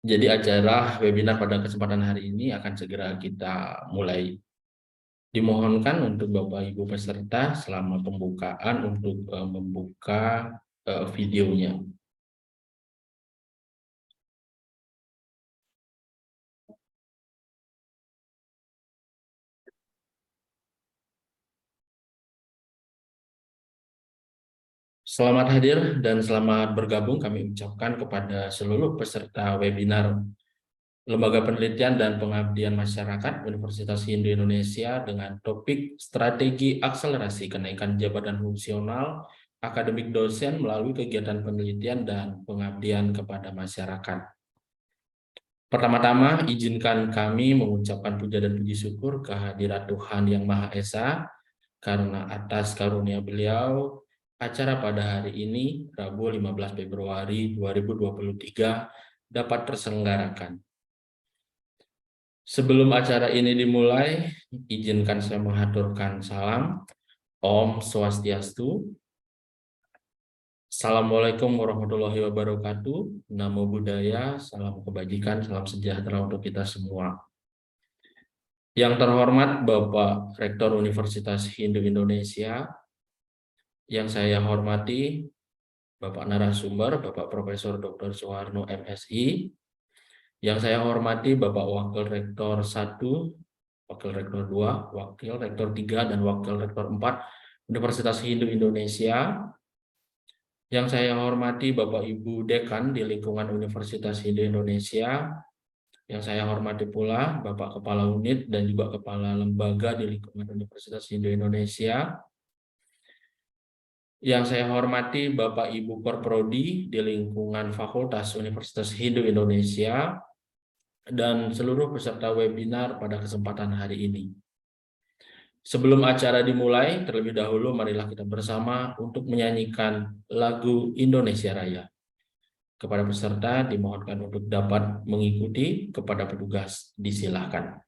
Jadi acara webinar pada kesempatan hari ini akan segera kita mulai. Dimohonkan untuk Bapak Ibu peserta selama pembukaan untuk membuka videonya. Selamat hadir dan selamat bergabung kami ucapkan kepada seluruh peserta webinar Lembaga Penelitian dan Pengabdian Masyarakat Universitas Hindu Indonesia dengan topik Strategi Akselerasi Kenaikan Jabatan Fungsional Akademik Dosen melalui kegiatan penelitian dan pengabdian kepada masyarakat. Pertama-tama, izinkan kami mengucapkan puja dan puji syukur kehadirat Tuhan Yang Maha Esa, karena atas karunia beliau, acara pada hari ini, Rabu 15 Februari 2023, dapat terselenggarakan. Sebelum acara ini dimulai, izinkan saya mengaturkan salam. Om Swastiastu. Assalamualaikum warahmatullahi wabarakatuh. Namo Buddhaya, salam kebajikan, salam sejahtera untuk kita semua. Yang terhormat Bapak Rektor Universitas Hindu Indonesia, yang saya hormati Bapak narasumber, Bapak Profesor Dr. Soeharno MSI, yang saya hormati Bapak Wakil Rektor 1, Wakil Rektor 2, Wakil Rektor 3, dan Wakil Rektor 4 Universitas Hindu Indonesia, yang saya hormati Bapak Ibu Dekan di lingkungan Universitas Hindu Indonesia, yang saya hormati pula Bapak Kepala Unit dan juga Kepala Lembaga di lingkungan Universitas Hindu Indonesia, yang saya hormati Bapak Ibu Korprodi di lingkungan Fakultas Universitas Hindu Indonesia, dan seluruh peserta webinar pada kesempatan hari ini. Sebelum acara dimulai, terlebih dahulu marilah kita bersama untuk menyanyikan lagu Indonesia Raya. Kepada peserta dimohonkan untuk dapat mengikuti, kepada petugas disilahkan.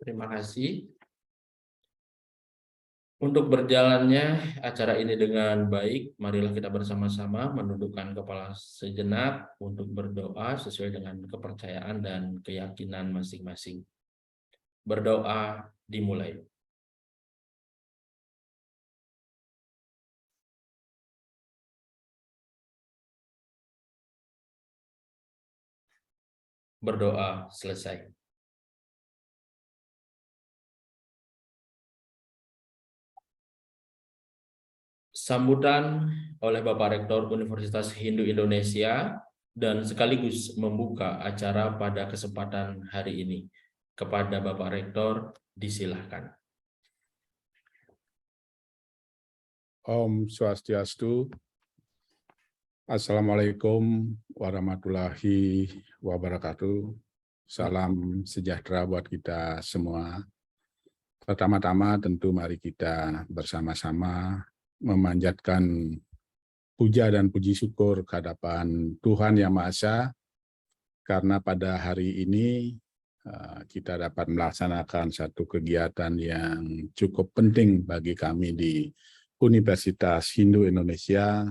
Terima kasih. Untuk berjalannya acara ini dengan baik, marilah kita bersama-sama menundukkan kepala sejenak untuk berdoa sesuai dengan kepercayaan dan keyakinan masing-masing. Berdoa dimulai. Berdoa selesai. Sambutan oleh Bapak Rektor Universitas Hindu Indonesia dan sekaligus membuka acara pada kesempatan hari ini. Kepada Bapak Rektor, disilahkan. Om Swastiastu. Assalamualaikum warahmatullahi wabarakatuh. Salam sejahtera buat kita semua. Pertama-tama tentu mari kita bersama-sama memanjatkan puja dan puji syukur kehadapan Tuhan Yang Maha Esa, karena pada hari ini kita dapat melaksanakan satu kegiatan yang cukup penting bagi kami di Universitas Hindu Indonesia,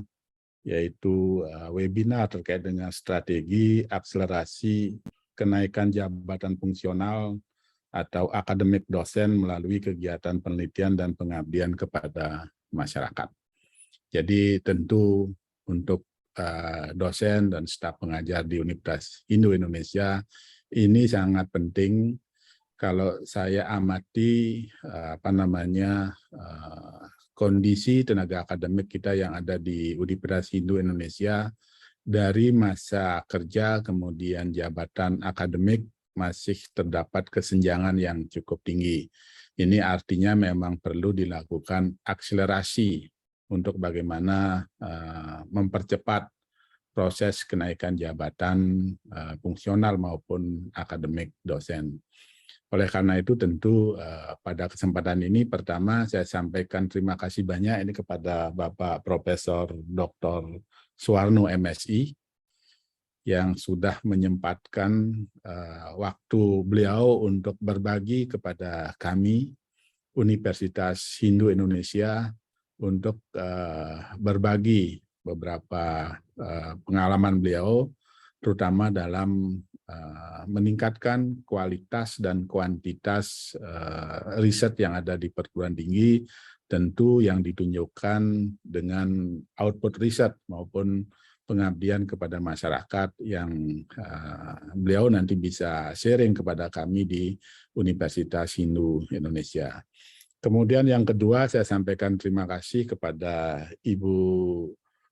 yaitu webinar terkait dengan strategi akselerasi kenaikan jabatan fungsional atau akademik dosen melalui kegiatan penelitian dan pengabdian kepada masyarakat. Jadi tentu untuk dosen dan staf pengajar di Universitas Hindu Indonesia ini sangat penting. Kalau saya amati kondisi tenaga akademik kita yang ada di Universitas Hindu Indonesia, dari masa kerja kemudian jabatan akademik masih terdapat kesenjangan yang cukup tinggi. Ini artinya memang perlu dilakukan akselerasi untuk bagaimana mempercepat proses kenaikan jabatan fungsional maupun akademik dosen. Oleh karena itu tentu pada kesempatan ini pertama saya sampaikan terima kasih banyak ini kepada Bapak Profesor Dr. Suwarno MSI yang sudah menyempatkan waktu beliau untuk berbagi kepada kami Universitas Hindu Indonesia untuk berbagi beberapa pengalaman beliau, terutama dalam meningkatkan kualitas dan kuantitas riset yang ada di perguruan tinggi, tentu yang ditunjukkan dengan output riset maupun pengabdian kepada masyarakat yang beliau nanti bisa sharing kepada kami di Universitas Hindu Indonesia. Kemudian yang kedua saya sampaikan terima kasih kepada Ibu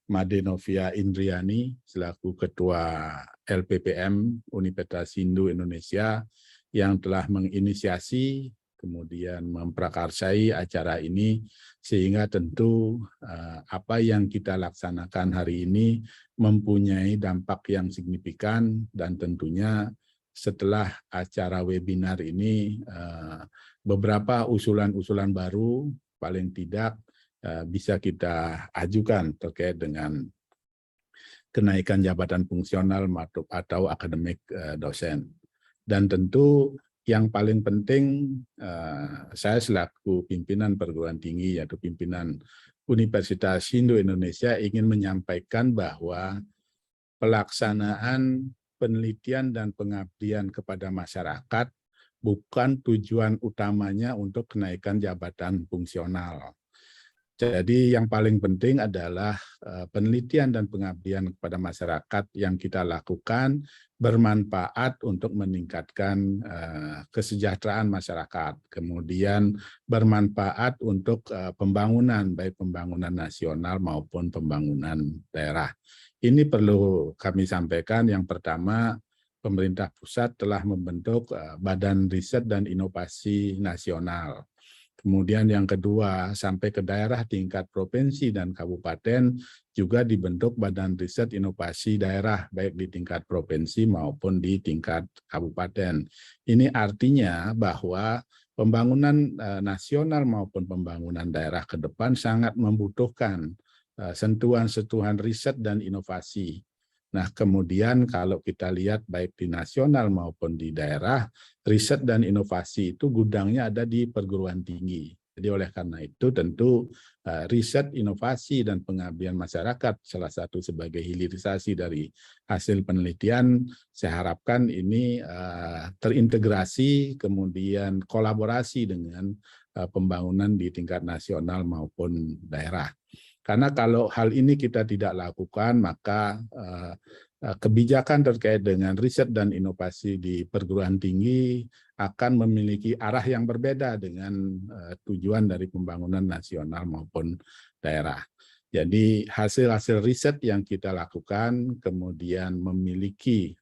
Made Novia Indriani selaku Ketua LPPM Universitas Hindu Indonesia yang telah menginisiasi kemudian memprakarsai acara ini, sehingga tentu apa yang kita laksanakan hari ini mempunyai dampak yang signifikan, dan tentunya setelah acara webinar ini beberapa usulan-usulan baru paling tidak bisa kita ajukan terkait dengan kenaikan jabatan fungsional atau akademik dosen. Dan tentu yang paling penting saya selaku pimpinan perguruan tinggi yaitu pimpinan Universitas Hindu Indonesia ingin menyampaikan bahwa pelaksanaan penelitian dan pengabdian kepada masyarakat bukan tujuan utamanya untuk kenaikan jabatan fungsional. Jadi yang paling penting adalah penelitian dan pengabdian kepada masyarakat yang kita lakukan bermanfaat untuk meningkatkan kesejahteraan masyarakat, kemudian bermanfaat untuk pembangunan, baik pembangunan nasional maupun pembangunan daerah. Ini perlu kami sampaikan. Yang pertama, pemerintah pusat telah membentuk Badan Riset dan Inovasi Nasional. Kemudian yang kedua, sampai ke daerah tingkat provinsi dan kabupaten juga dibentuk Badan Riset Inovasi Daerah, baik di tingkat provinsi maupun di tingkat kabupaten. Ini artinya bahwa pembangunan nasional maupun pembangunan daerah ke depan sangat membutuhkan sentuhan-sentuhan riset dan inovasi. Nah, kemudian kalau kita lihat baik di nasional maupun di daerah, riset dan inovasi itu gudangnya ada di perguruan tinggi. Jadi oleh karena itu tentu riset, inovasi, dan pengabdian masyarakat salah satu sebagai hilirisasi dari hasil penelitian, saya harapkan ini terintegrasi kemudian kolaborasi dengan pembangunan di tingkat nasional maupun daerah. Karena kalau hal ini kita tidak lakukan, maka kebijakan terkait dengan riset dan inovasi di perguruan tinggi akan memiliki arah yang berbeda dengan tujuan dari pembangunan nasional maupun daerah. Jadi hasil-hasil riset yang kita lakukan kemudian memiliki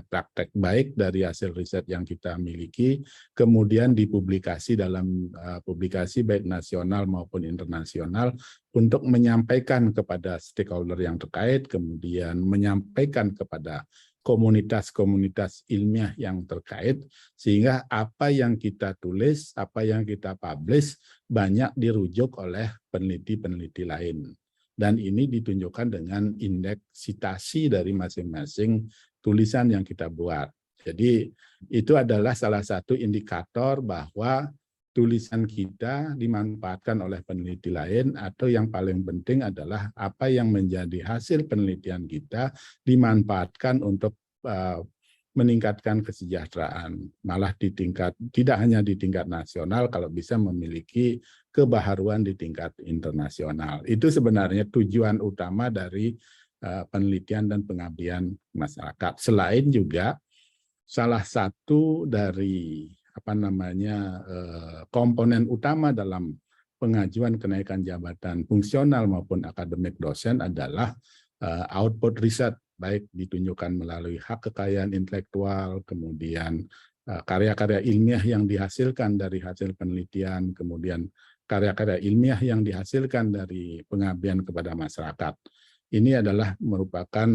praktek baik dari hasil riset yang kita miliki, kemudian dipublikasi dalam publikasi baik nasional maupun internasional untuk menyampaikan kepada stakeholder yang terkait, kemudian menyampaikan kepada komunitas-komunitas ilmiah yang terkait, sehingga apa yang kita tulis, apa yang kita publish banyak dirujuk oleh peneliti-peneliti lain. Dan ini ditunjukkan dengan indeks citasi dari masing-masing tulisan yang kita buat. Jadi itu adalah salah satu indikator bahwa tulisan kita dimanfaatkan oleh peneliti lain, atau yang paling penting adalah apa yang menjadi hasil penelitian kita dimanfaatkan untuk meningkatkan kesejahteraan, malah tidak hanya di tingkat nasional, kalau bisa memiliki kebaharuan di tingkat internasional. Itu sebenarnya tujuan utama dari penelitian dan pengabdian masyarakat. Selain juga salah satu dari komponen utama dalam pengajuan kenaikan jabatan fungsional maupun akademik dosen adalah output riset, baik ditunjukkan melalui hak kekayaan intelektual, kemudian karya-karya ilmiah yang dihasilkan dari hasil penelitian, kemudian karya-karya ilmiah yang dihasilkan dari pengabdian kepada masyarakat. Ini adalah merupakan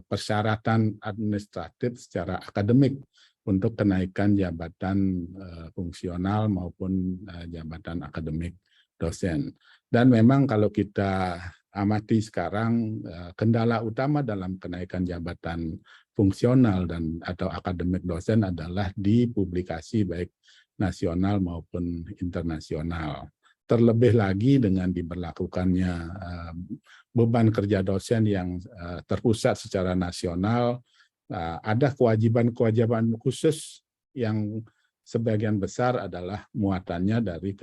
persyaratan administratif secara akademik untuk kenaikan jabatan fungsional maupun jabatan akademik dosen. Dan memang kalau kita amati sekarang, kendala utama dalam kenaikan jabatan fungsional dan atau akademik dosen adalah di publikasi baik nasional maupun internasional. Terlebih lagi dengan diberlakukannya beban kerja dosen yang terpusat secara nasional, ada kewajiban-kewajiban khusus yang sebagian besar adalah muatannya dari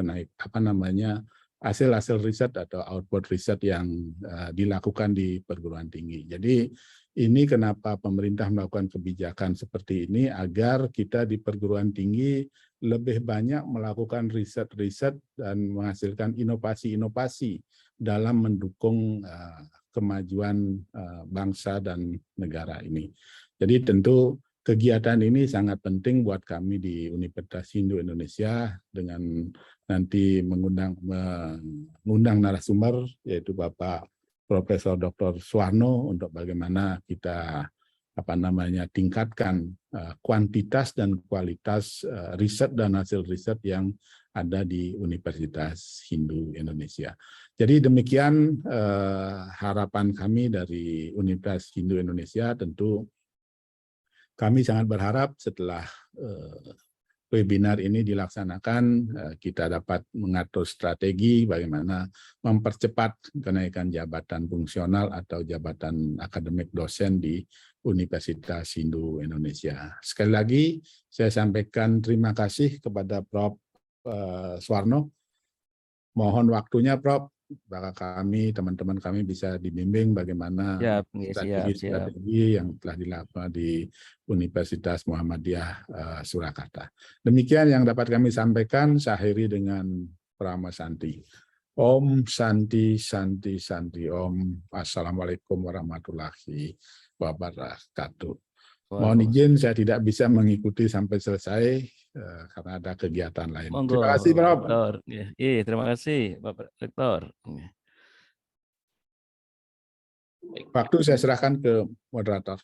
hasil-hasil riset atau output riset yang dilakukan di perguruan tinggi. Jadi ini kenapa pemerintah melakukan kebijakan seperti ini, agar kita di perguruan tinggi lebih banyak melakukan riset-riset dan menghasilkan inovasi-inovasi dalam mendukung kemajuan bangsa dan negara ini. Jadi tentu kegiatan ini sangat penting buat kami di Universitas Hindu Indonesia, dengan nanti mengundang narasumber yaitu Bapak Profesor Dr. Suwarno untuk bagaimana kita tingkatkan kuantitas dan kualitas riset dan hasil riset yang ada di Universitas Hindu Indonesia. Jadi demikian harapan kami dari Universitas Hindu Indonesia. Tentu kami sangat berharap setelah webinar ini dilaksanakan, kita dapat mengatur strategi bagaimana mempercepat kenaikan jabatan fungsional atau jabatan akademik dosen di Universitas Hindu Indonesia. Sekali lagi, saya sampaikan terima kasih kepada Prof. Suwarno. Mohon waktunya, Prof. Maka kami, teman-teman kami bisa dibimbing bagaimana strategi yang telah dilakukan di Universitas Muhammadiyah Surakarta. Demikian yang dapat kami sampaikan. Saya akhiri dengan Prama Santi. Om Santi Santi Santi Om. Assalamualaikum warahmatullahi wabarakatuh. Mohon izin saya tidak bisa mengikuti sampai selesai karena ada kegiatan lain. Monggo, terima kasih, Prof. Rektor. Terima kasih, Bapak Rektor. Waktu saya serahkan ke moderator.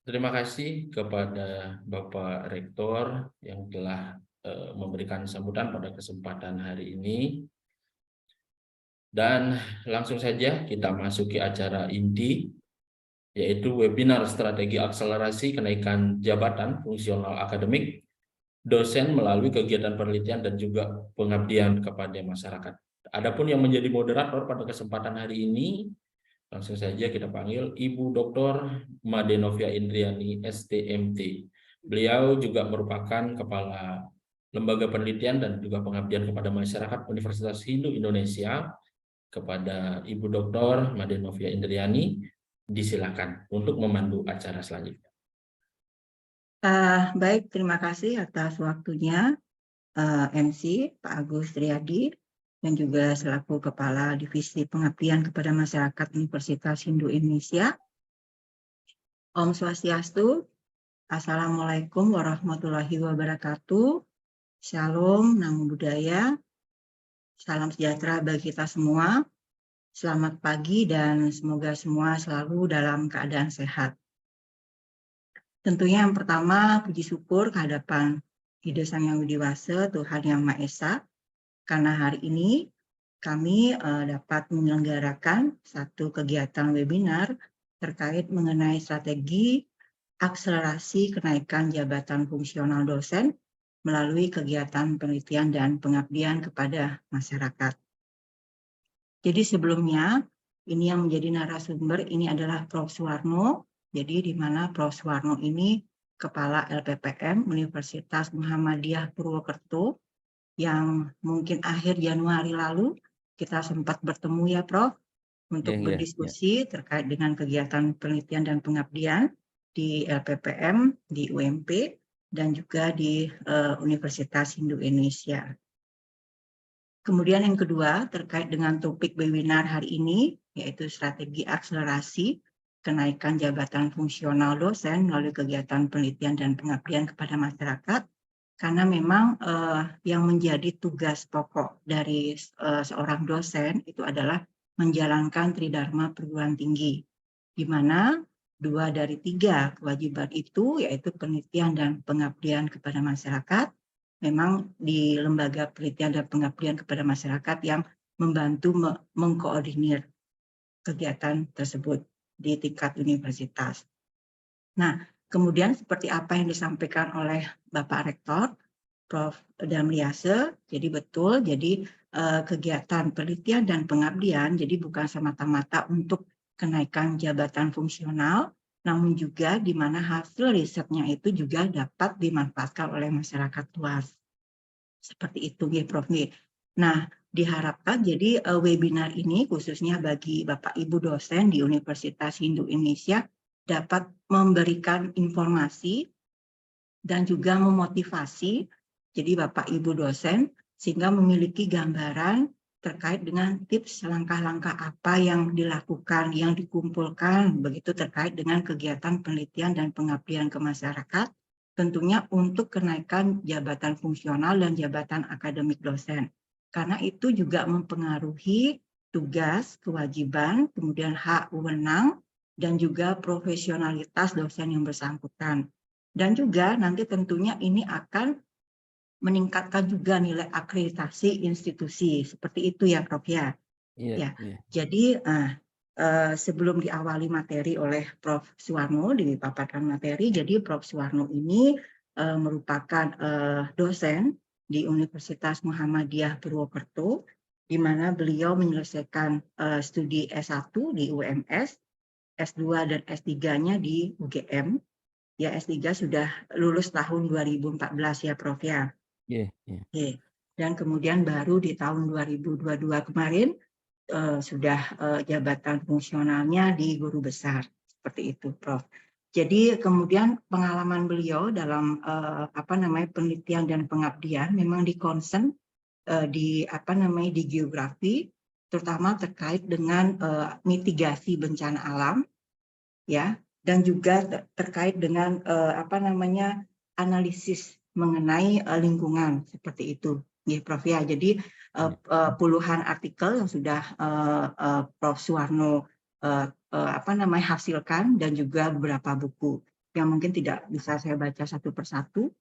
Terima kasih kepada Bapak Rektor yang telah memberikan sambutan pada kesempatan hari ini. Dan langsung saja kita masuki acara inti, yaitu webinar strategi akselerasi kenaikan jabatan fungsional akademik dosen melalui kegiatan penelitian dan juga pengabdian kepada masyarakat. Adapun yang menjadi moderator pada kesempatan hari ini, langsung saja kita panggil Ibu Dr. Made Novia Indriani, STMT. Beliau juga merupakan Kepala Lembaga Penelitian dan juga Pengabdian kepada Masyarakat Universitas Hindu Indonesia. Kepada Ibu Dr. Made Novia Indriani, disilakan untuk memandu acara selanjutnya. Baik, terima kasih atas waktunya MC Pak Agus Riyadi. dan juga selaku Kepala Divisi Pengabdian kepada Masyarakat Universitas Hindu Indonesia. Om Swastiastu, Assalamualaikum warahmatullahi wabarakatuh. Shalom, Namo Buddhaya, salam sejahtera bagi kita semua. Selamat pagi dan semoga semua selalu dalam keadaan sehat. Tentunya yang pertama, puji syukur kehadapan Ide Sang Yang Widi Wase, Tuhan Yang Maha Esa, karena hari ini kami dapat menyelenggarakan satu kegiatan webinar terkait mengenai strategi akselerasi kenaikan jabatan fungsional dosen melalui kegiatan penelitian dan pengabdian kepada masyarakat. Jadi sebelumnya, ini yang menjadi narasumber ini adalah Prof. Suwarno. Jadi di mana Prof. Suwarno ini Kepala LPPM Universitas Muhammadiyah Purwokerto, yang mungkin akhir Januari lalu kita sempat bertemu ya Prof, untuk berdiskusi terkait dengan kegiatan penelitian dan pengabdian di LPPM, di UMP, dan juga di Universitas Hindu Indonesia. Kemudian yang kedua terkait dengan topik webinar hari ini, yaitu strategi akselerasi kenaikan jabatan fungsional dosen melalui kegiatan penelitian dan pengabdian kepada masyarakat. Karena memang yang menjadi tugas pokok dari seorang dosen itu adalah menjalankan tridharma perguruan tinggi, di mana 2 dari 3 kewajiban itu yaitu penelitian dan pengabdian kepada masyarakat, memang di lembaga penelitian dan pengabdian kepada masyarakat yang membantu mengkoordinir kegiatan tersebut di tingkat universitas. Nah, kemudian seperti apa yang disampaikan oleh Bapak Rektor, Prof. Damliase, jadi betul, jadi kegiatan penelitian dan pengabdian, jadi bukan semata-mata untuk kenaikan jabatan fungsional, namun juga di mana hasil risetnya itu juga dapat dimanfaatkan oleh masyarakat luas. Seperti itu, Prof. Nah, diharapkan jadi webinar ini khususnya bagi Bapak Ibu dosen di Universitas Hindu Indonesia dapat memberikan informasi dan juga memotivasi jadi Bapak Ibu dosen sehingga memiliki gambaran terkait dengan tips langkah-langkah apa yang dilakukan, yang dikumpulkan begitu terkait dengan kegiatan penelitian dan pengabdian ke masyarakat, tentunya untuk kenaikan jabatan fungsional dan jabatan akademik dosen. Karena itu juga mempengaruhi tugas, kewajiban, kemudian hak wewenang, dan juga profesionalitas dosen yang bersangkutan. Dan juga nanti tentunya ini akan meningkatkan juga nilai akreditasi institusi. Seperti itu ya Prof. Ya. Jadi sebelum diawali materi oleh Prof. Suwarno, dipaparkan materi, jadi Prof. Suwarno ini merupakan dosen di Universitas Muhammadiyah Purwokerto, di mana beliau menyelesaikan studi S1 di UMS, S2 dan S3-nya di UGM. Ya, S3 sudah lulus tahun 2014 ya Prof. Ya. Oke. Dan kemudian baru di tahun 2022 kemarin sudah jabatan fungsionalnya di guru besar. Seperti itu Prof. Jadi kemudian pengalaman beliau dalam penelitian dan pengabdian memang di-concern di geografi, terutama terkait dengan mitigasi bencana alam, ya, dan juga terkait dengan analisis mengenai lingkungan seperti itu, ya Prof. Ya. Jadi puluhan artikel yang sudah Prof. Suwarno hasilkan dan juga beberapa buku yang mungkin tidak bisa saya baca satu persatu.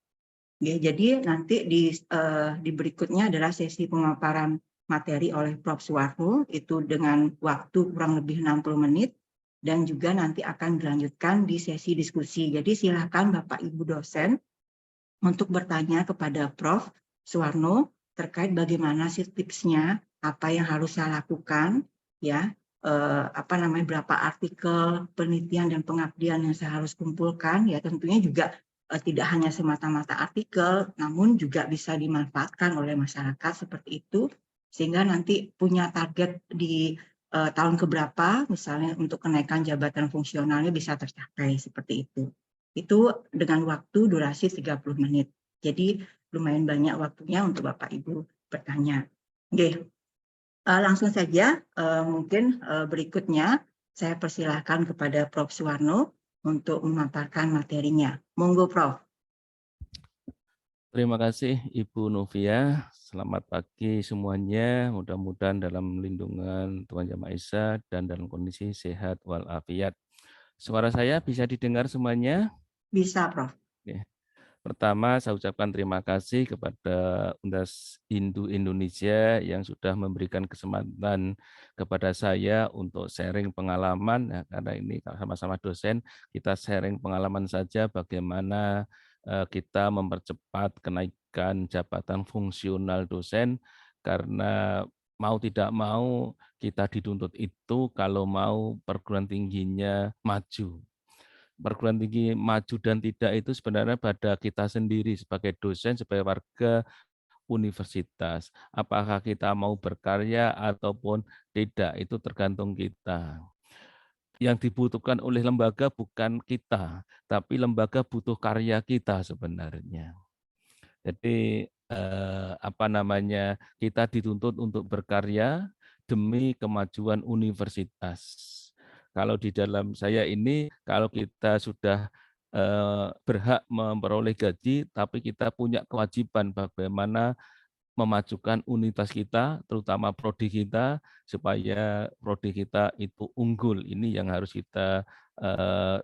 Ya, jadi nanti di berikutnya adalah sesi pemaparan materi oleh Prof. Suwarno itu dengan waktu kurang lebih 60 menit. Dan juga nanti akan dilanjutkan di sesi diskusi. Jadi silakan Bapak Ibu dosen untuk bertanya kepada Prof. Suwarno terkait bagaimana sih tipsnya, apa yang harus saya lakukan, ya, berapa artikel penelitian dan pengabdian yang saya harus kumpulkan, ya tentunya juga tidak hanya semata-mata artikel, namun juga bisa dimanfaatkan oleh masyarakat seperti itu, sehingga nanti punya target di tahun keberapa misalnya untuk kenaikan jabatan fungsionalnya bisa tercapai seperti itu. Itu dengan waktu durasi 30 menit. Jadi lumayan banyak waktunya untuk Bapak Ibu bertanya. Oke. Langsung saja, mungkin berikutnya saya persilahkan kepada Prof. Suwarno untuk memaparkan materinya. Monggo, Prof. Terima kasih Ibu Novia. Selamat pagi semuanya. Mudah-mudahan dalam lindungan Tuhan Yang Maha Esa dan dalam kondisi sehat walafiat. Suara saya bisa didengar semuanya? Bisa, Prof. Oke. Pertama, saya ucapkan terima kasih kepada Undas Hindu Indonesia yang sudah memberikan kesempatan kepada saya untuk sharing pengalaman. Ya, karena ini sama-sama dosen, kita sharing pengalaman saja bagaimana kita mempercepat kenaikan jabatan fungsional dosen, karena mau tidak mau kita dituntut itu kalau mau perguruan tingginya maju. Perguruan tinggi maju dan tidak itu sebenarnya pada kita sendiri sebagai dosen, sebagai warga universitas. Apakah kita mau berkarya ataupun tidak, itu tergantung kita. Yang dibutuhkan oleh lembaga bukan kita, tapi lembaga butuh karya kita sebenarnya. Jadi kita dituntut untuk berkarya demi kemajuan universitas. Kalau di dalam saya ini, kalau kita sudah berhak memperoleh gaji, tapi kita punya kewajiban bagaimana memajukan unitas kita, terutama prodi kita, supaya prodi kita itu unggul. Ini yang harus kita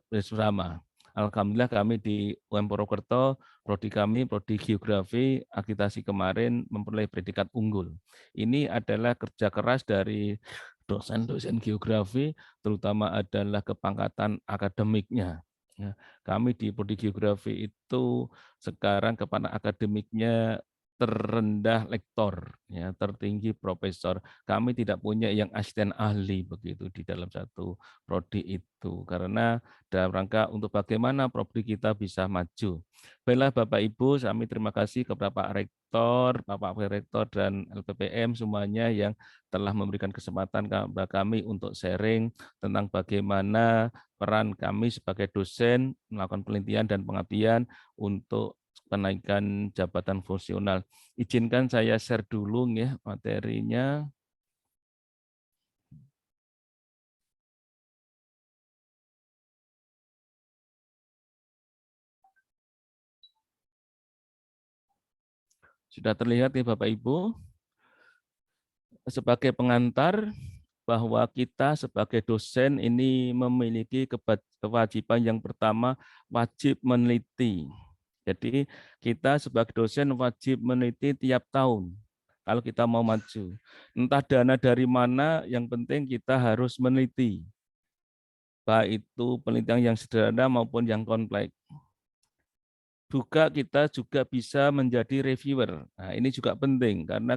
bersama. Alhamdulillah kami di UM Purwokerto, prodi kami, prodi geografi, akreditasi kemarin memperoleh predikat unggul. Ini adalah kerja keras dari dosen-dosen geografi, terutama adalah kepangkatan akademiknya. Ya, kami di prodi geografi itu sekarang kepangkatan akademiknya terendah lektor, ya, tertinggi profesor. Kami tidak punya yang asisten ahli begitu di dalam satu prodi itu, karena dalam rangka untuk bagaimana prodi kita bisa maju. Baiklah Bapak Ibu, kami terima kasih kepada Pak Rektor, Bapak Rektor dan LPPM semuanya yang telah memberikan kesempatan kepada kami untuk sharing tentang bagaimana peran kami sebagai dosen melakukan penelitian dan pengabdian untuk kenaikan jabatan fungsional. Izinkan saya share dulu ya materinya. Sudah terlihat ya Bapak Ibu? Sebagai pengantar, bahwa kita sebagai dosen ini memiliki kewajiban yang pertama, wajib meneliti. Jadi kita sebagai dosen wajib meneliti tiap tahun kalau kita mau maju. Entah dana dari mana, yang penting kita harus meneliti. Baik itu penelitian yang sederhana maupun yang kompleks. Kita juga bisa menjadi reviewer. Nah, ini juga penting karena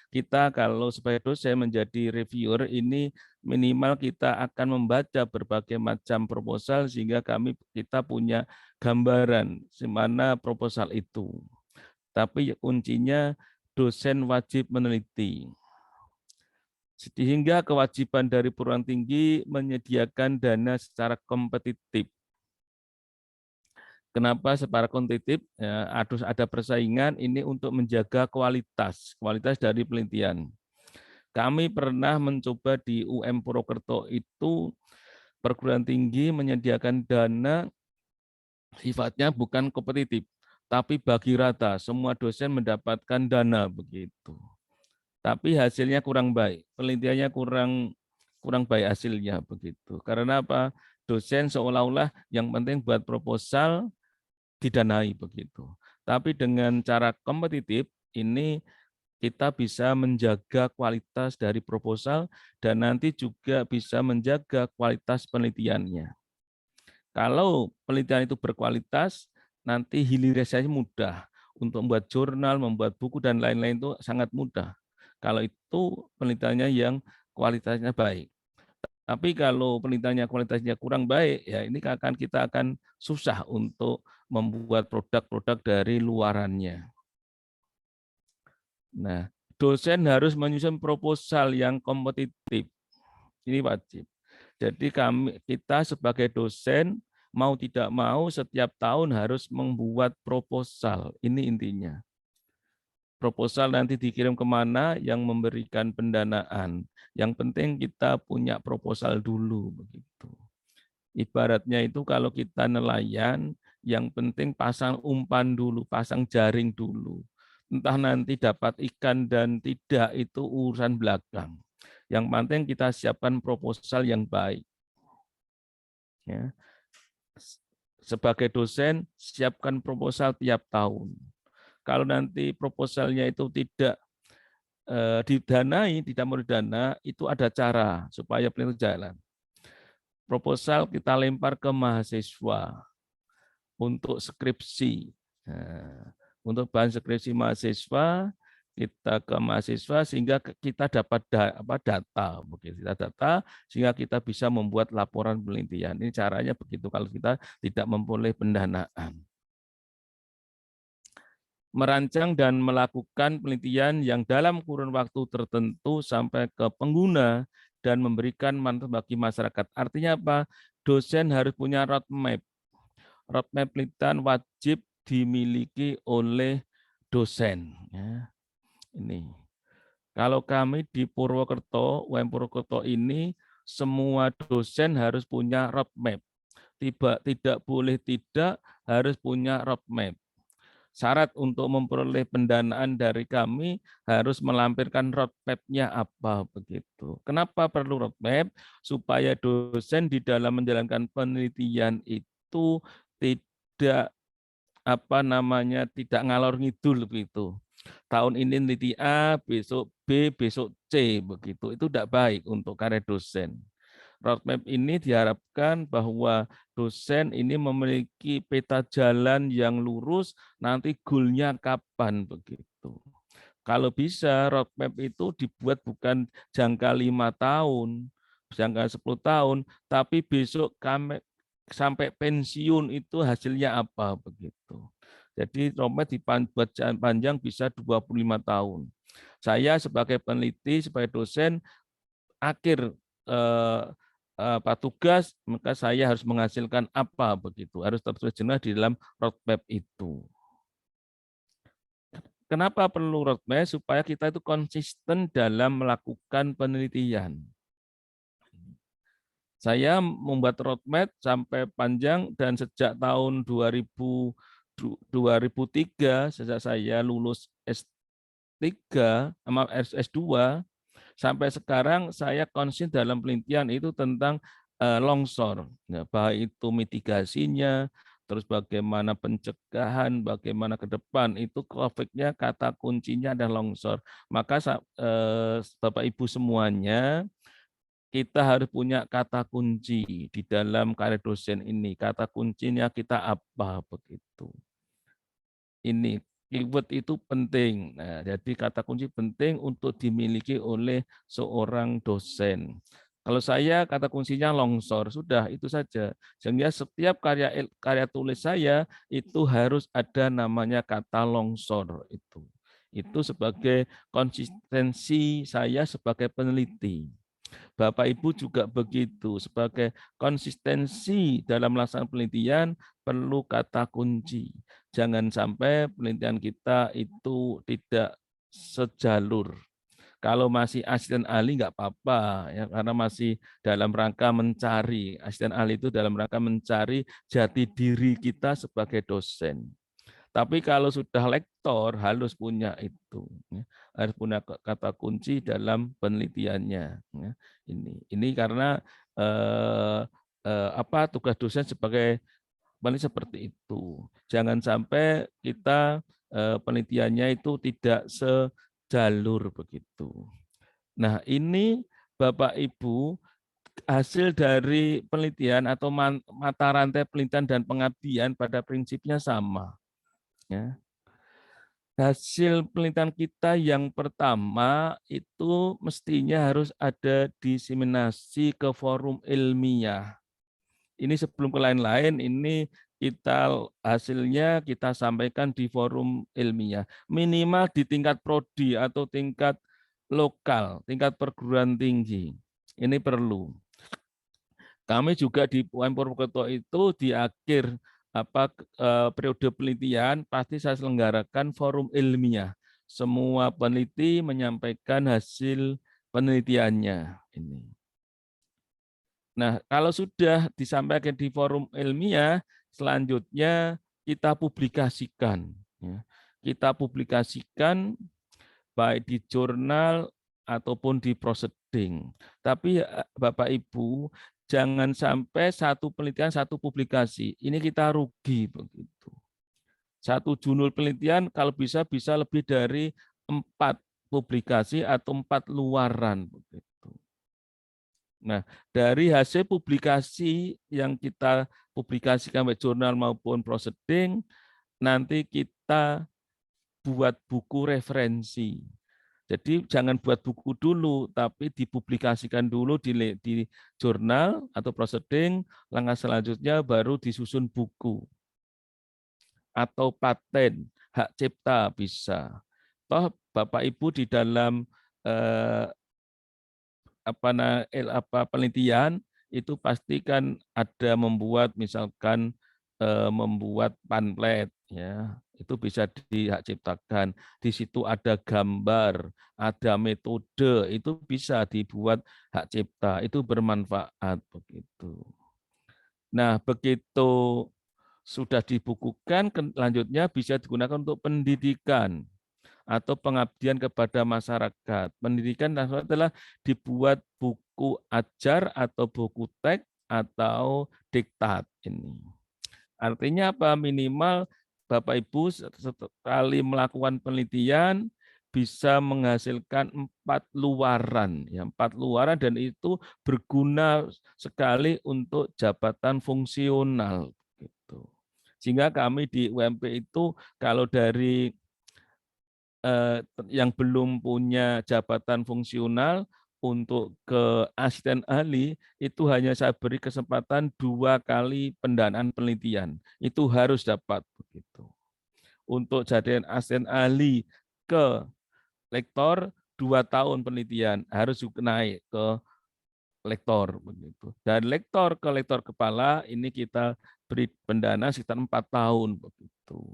kita kalau sebagai dosen menjadi reviewer ini minimal kita akan membaca berbagai macam proposal sehingga kita punya gambaran di mana proposal itu. Tapi kuncinya dosen wajib meneliti. Sehingga kewajiban dari perguruan tinggi menyediakan dana secara kompetitif. Kenapa secara kompetitif? Ya, harus ada persaingan ini untuk menjaga kualitas dari penelitian. Kami pernah mencoba di UM Purwokerto itu perguruan tinggi menyediakan dana sifatnya bukan kompetitif, tapi bagi rata, semua dosen mendapatkan dana begitu. Tapi hasilnya kurang baik, penelitiannya kurang baik hasilnya begitu. Karena apa? Dosen seolah-olah yang penting buat proposal didanai begitu. Tapi dengan cara kompetitif ini kita bisa menjaga kualitas dari proposal dan nanti juga bisa menjaga kualitas penelitiannya. Kalau penelitian itu berkualitas, nanti hilirisasi mudah. Untuk membuat jurnal, membuat buku, dan lain-lain itu sangat mudah. Kalau itu penelitiannya yang kualitasnya baik. Tapi kalau penelitiannya kualitasnya kurang baik, ya ini kita akan susah untuk membuat produk-produk dari luarannya. Nah, dosen harus menyusun proposal yang kompetitif. Ini wajib. Jadi kita sebagai dosen mau tidak mau setiap tahun harus membuat proposal. Ini intinya. proposal nanti dikirim kemana, yang memberikan pendanaan. Yang penting kita punya proposal dulu begitu. Ibaratnya itu kalau kita nelayan, yang penting pasang umpan dulu, pasang jaring dulu. Entah nanti dapat ikan dan tidak itu urusan belakang. Yang penting kita siapkan proposal yang baik. Ya. Sebagai dosen, siapkan proposal tiap tahun. Kalau nanti proposalnya itu tidak didanai, tidak mau didana, itu ada cara supaya penelitian jalan. Proposal kita lempar ke mahasiswa untuk skripsi. Nah, untuk bahan skripsi mahasiswa, kita ke mahasiswa sehingga kita dapat data, begitu. Kita data sehingga kita bisa membuat laporan penelitian. Ini caranya begitu kalau kita tidak memperoleh pendanaan. Merancang dan melakukan penelitian yang dalam kurun waktu tertentu sampai ke pengguna dan memberikan manfaat bagi masyarakat. Artinya apa? Dosen harus punya roadmap. Roadmap penelitian wajib dimiliki oleh dosen. Ya. Ini. Kalau kami di Purwokerto, UM Purwokerto ini, semua dosen harus punya roadmap. Tidak boleh tidak harus punya roadmap. Syarat untuk memperoleh pendanaan dari kami harus melampirkan roadmap-nya apa begitu. Kenapa perlu roadmap? Supaya dosen di dalam menjalankan penelitian itu tidak tidak ngalor ngidul begitu. Tahun ini neliti A, besok B, besok C begitu. Itu tidak baik untuk karya dosen. Roadmap ini diharapkan bahwa dosen ini memiliki peta jalan yang lurus, nanti goalnya kapan begitu. Kalau bisa roadmap itu dibuat bukan jangka 5 tahun, jangka 10 tahun, tapi besok kami sampai pensiun itu hasilnya apa begitu. Jadi roadmap dibuat panjang bisa 25 tahun. Saya sebagai peneliti, sebagai dosen, akhir tugas, maka saya harus menghasilkan apa begitu, harus tertulis jelas di dalam roadmap itu. Kenapa perlu roadmap? Supaya kita itu konsisten dalam melakukan penelitian. Saya membuat roadmap sampai panjang dan sejak tahun 2003, sejak saya lulus S3, S2, sampai sekarang saya konsisten dalam penelitian itu tentang longsor, ya, baik itu mitigasinya, terus bagaimana pencegahan, bagaimana ke depan, itu konfliknya kata kuncinya adalah longsor. Maka Bapak Ibu semuanya, kita harus punya kata kunci di dalam karya dosen ini. Kata kuncinya kita apa begitu. Ini keyword itu penting. Nah, jadi kata kunci penting untuk dimiliki oleh seorang dosen. Kalau saya kata kuncinya longsor, sudah itu saja. Sehingga setiap karya tulis saya itu harus ada namanya kata longsor itu. Itu sebagai konsistensi saya sebagai peneliti. Bapak Ibu juga begitu, sebagai konsistensi dalam melaksanakan penelitian perlu kata kunci. Jangan sampai penelitian kita itu tidak sejalur. Kalau masih asisten ahli nggak apa-apa, ya, karena masih dalam rangka mencari. Asisten ahli itu dalam rangka mencari jati diri kita sebagai dosen. Tapi kalau sudah lektor harus punya itu, ya. Harus punya kata kunci dalam penelitiannya. Ya. Ini karena tugas dosen sebagai peneliti seperti itu. Jangan sampai kita penelitiannya itu tidak sejalur begitu. Nah, ini Bapak Ibu hasil dari penelitian atau mata rantai penelitian dan pengabdian pada prinsipnya sama. Ya. Hasil penelitian kita yang pertama itu mestinya harus ada diseminasi ke forum ilmiah. Ini sebelum ke lain-lain, ini hasilnya kita sampaikan di forum ilmiah. Minimal di tingkat prodi atau tingkat lokal, tingkat perguruan tinggi. Ini perlu. Kami juga di UM Purwokerto itu di akhir periode penelitian pasti saya selenggarakan forum ilmiah semua peneliti menyampaikan hasil penelitiannya. Ini. Nah, kalau sudah disampaikan di forum ilmiah, selanjutnya kita publikasikan. Ya. Kita publikasikan baik di jurnal ataupun di proceeding. Tapi Bapak Ibu, jangan sampai satu penelitian, satu publikasi. Ini kita rugi begitu. Satu jurnal penelitian kalau bisa lebih dari 4 publikasi atau 4 luaran begitu. Nah, dari hasil publikasi yang kita publikasikan baik jurnal maupun proceeding, nanti kita buat buku referensi. Jadi jangan buat buku dulu, tapi dipublikasikan dulu di jurnal atau proceeding, langkah selanjutnya baru disusun buku. Atau paten, hak cipta bisa. Toh Bapak Ibu di dalam penelitian itu pastikan ada membuat misalkan membuat pamflet ya, itu bisa dihak ciptakan. Di situ ada gambar, ada metode, itu bisa dibuat hak cipta, itu bermanfaat begitu. Nah, begitu sudah dibukukan, lanjutnya bisa digunakan untuk pendidikan atau pengabdian kepada masyarakat. Pendidikan adalah dibuat buku ajar atau buku teks atau diktat ini. Artinya apa? Minimal Bapak Ibu sekali melakukan penelitian bisa menghasilkan 4 luaran, ya 4 luaran, dan itu berguna sekali untuk jabatan fungsional. Gitu. Sehingga kami di UMP itu kalau dari yang belum punya jabatan fungsional untuk ke asisten ahli itu hanya saya beri kesempatan 2 kali pendanaan penelitian. Itu harus dapat begitu. Untuk jadi asisten ahli ke lektor 2 tahun penelitian harus naik ke lektor begitu. Dan lektor ke lektor kepala ini kita beri pendana sekitar 4 tahun begitu.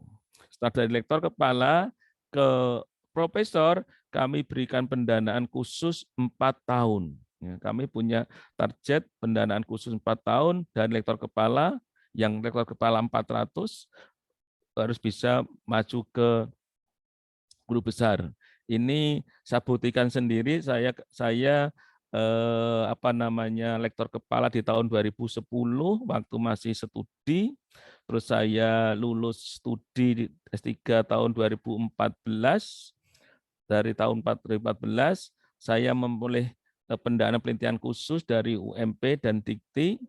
Setelah dari lektor kepala ke profesor, kami berikan pendanaan khusus 4 tahun. Ya, kami punya target pendanaan khusus 4 tahun dan lektor kepala, yang lektor kepala 400 harus bisa maju ke guru besar. Ini saya buktikan sendiri, saya lektor kepala di tahun 2010 waktu masih studi, terus saya lulus studi S3 tahun 2014. Dari tahun 2014 saya memperoleh pendanaan penelitian khusus dari UMP dan Dikti.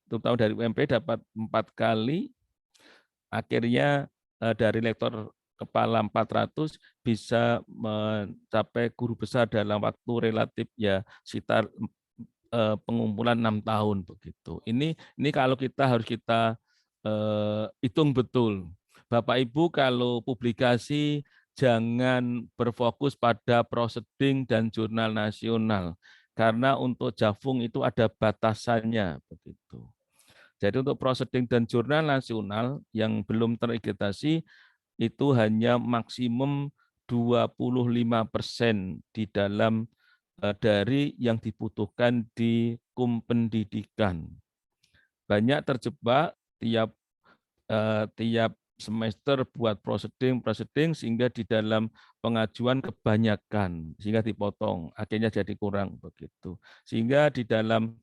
Terutama dari UMP dapat 4 kali. Akhirnya dari lektor kepala 400 bisa mencapai guru besar dalam waktu relatif ya sekitar pengumpulan 6 tahun begitu. Ini kalau harus kita hitung betul. Bapak Ibu kalau publikasi jangan berfokus pada proceeding dan jurnal nasional, karena untuk Javung itu ada batasannya begitu. Jadi untuk proceeding dan jurnal nasional yang belum teregistrasi itu hanya maksimum 25% di dalam dari yang dibutuhkan di pendidikan. Banyak terjebak tiap semester buat proceeding sehingga di dalam pengajuan kebanyakan sehingga dipotong, akhirnya jadi kurang begitu. Sehingga di dalam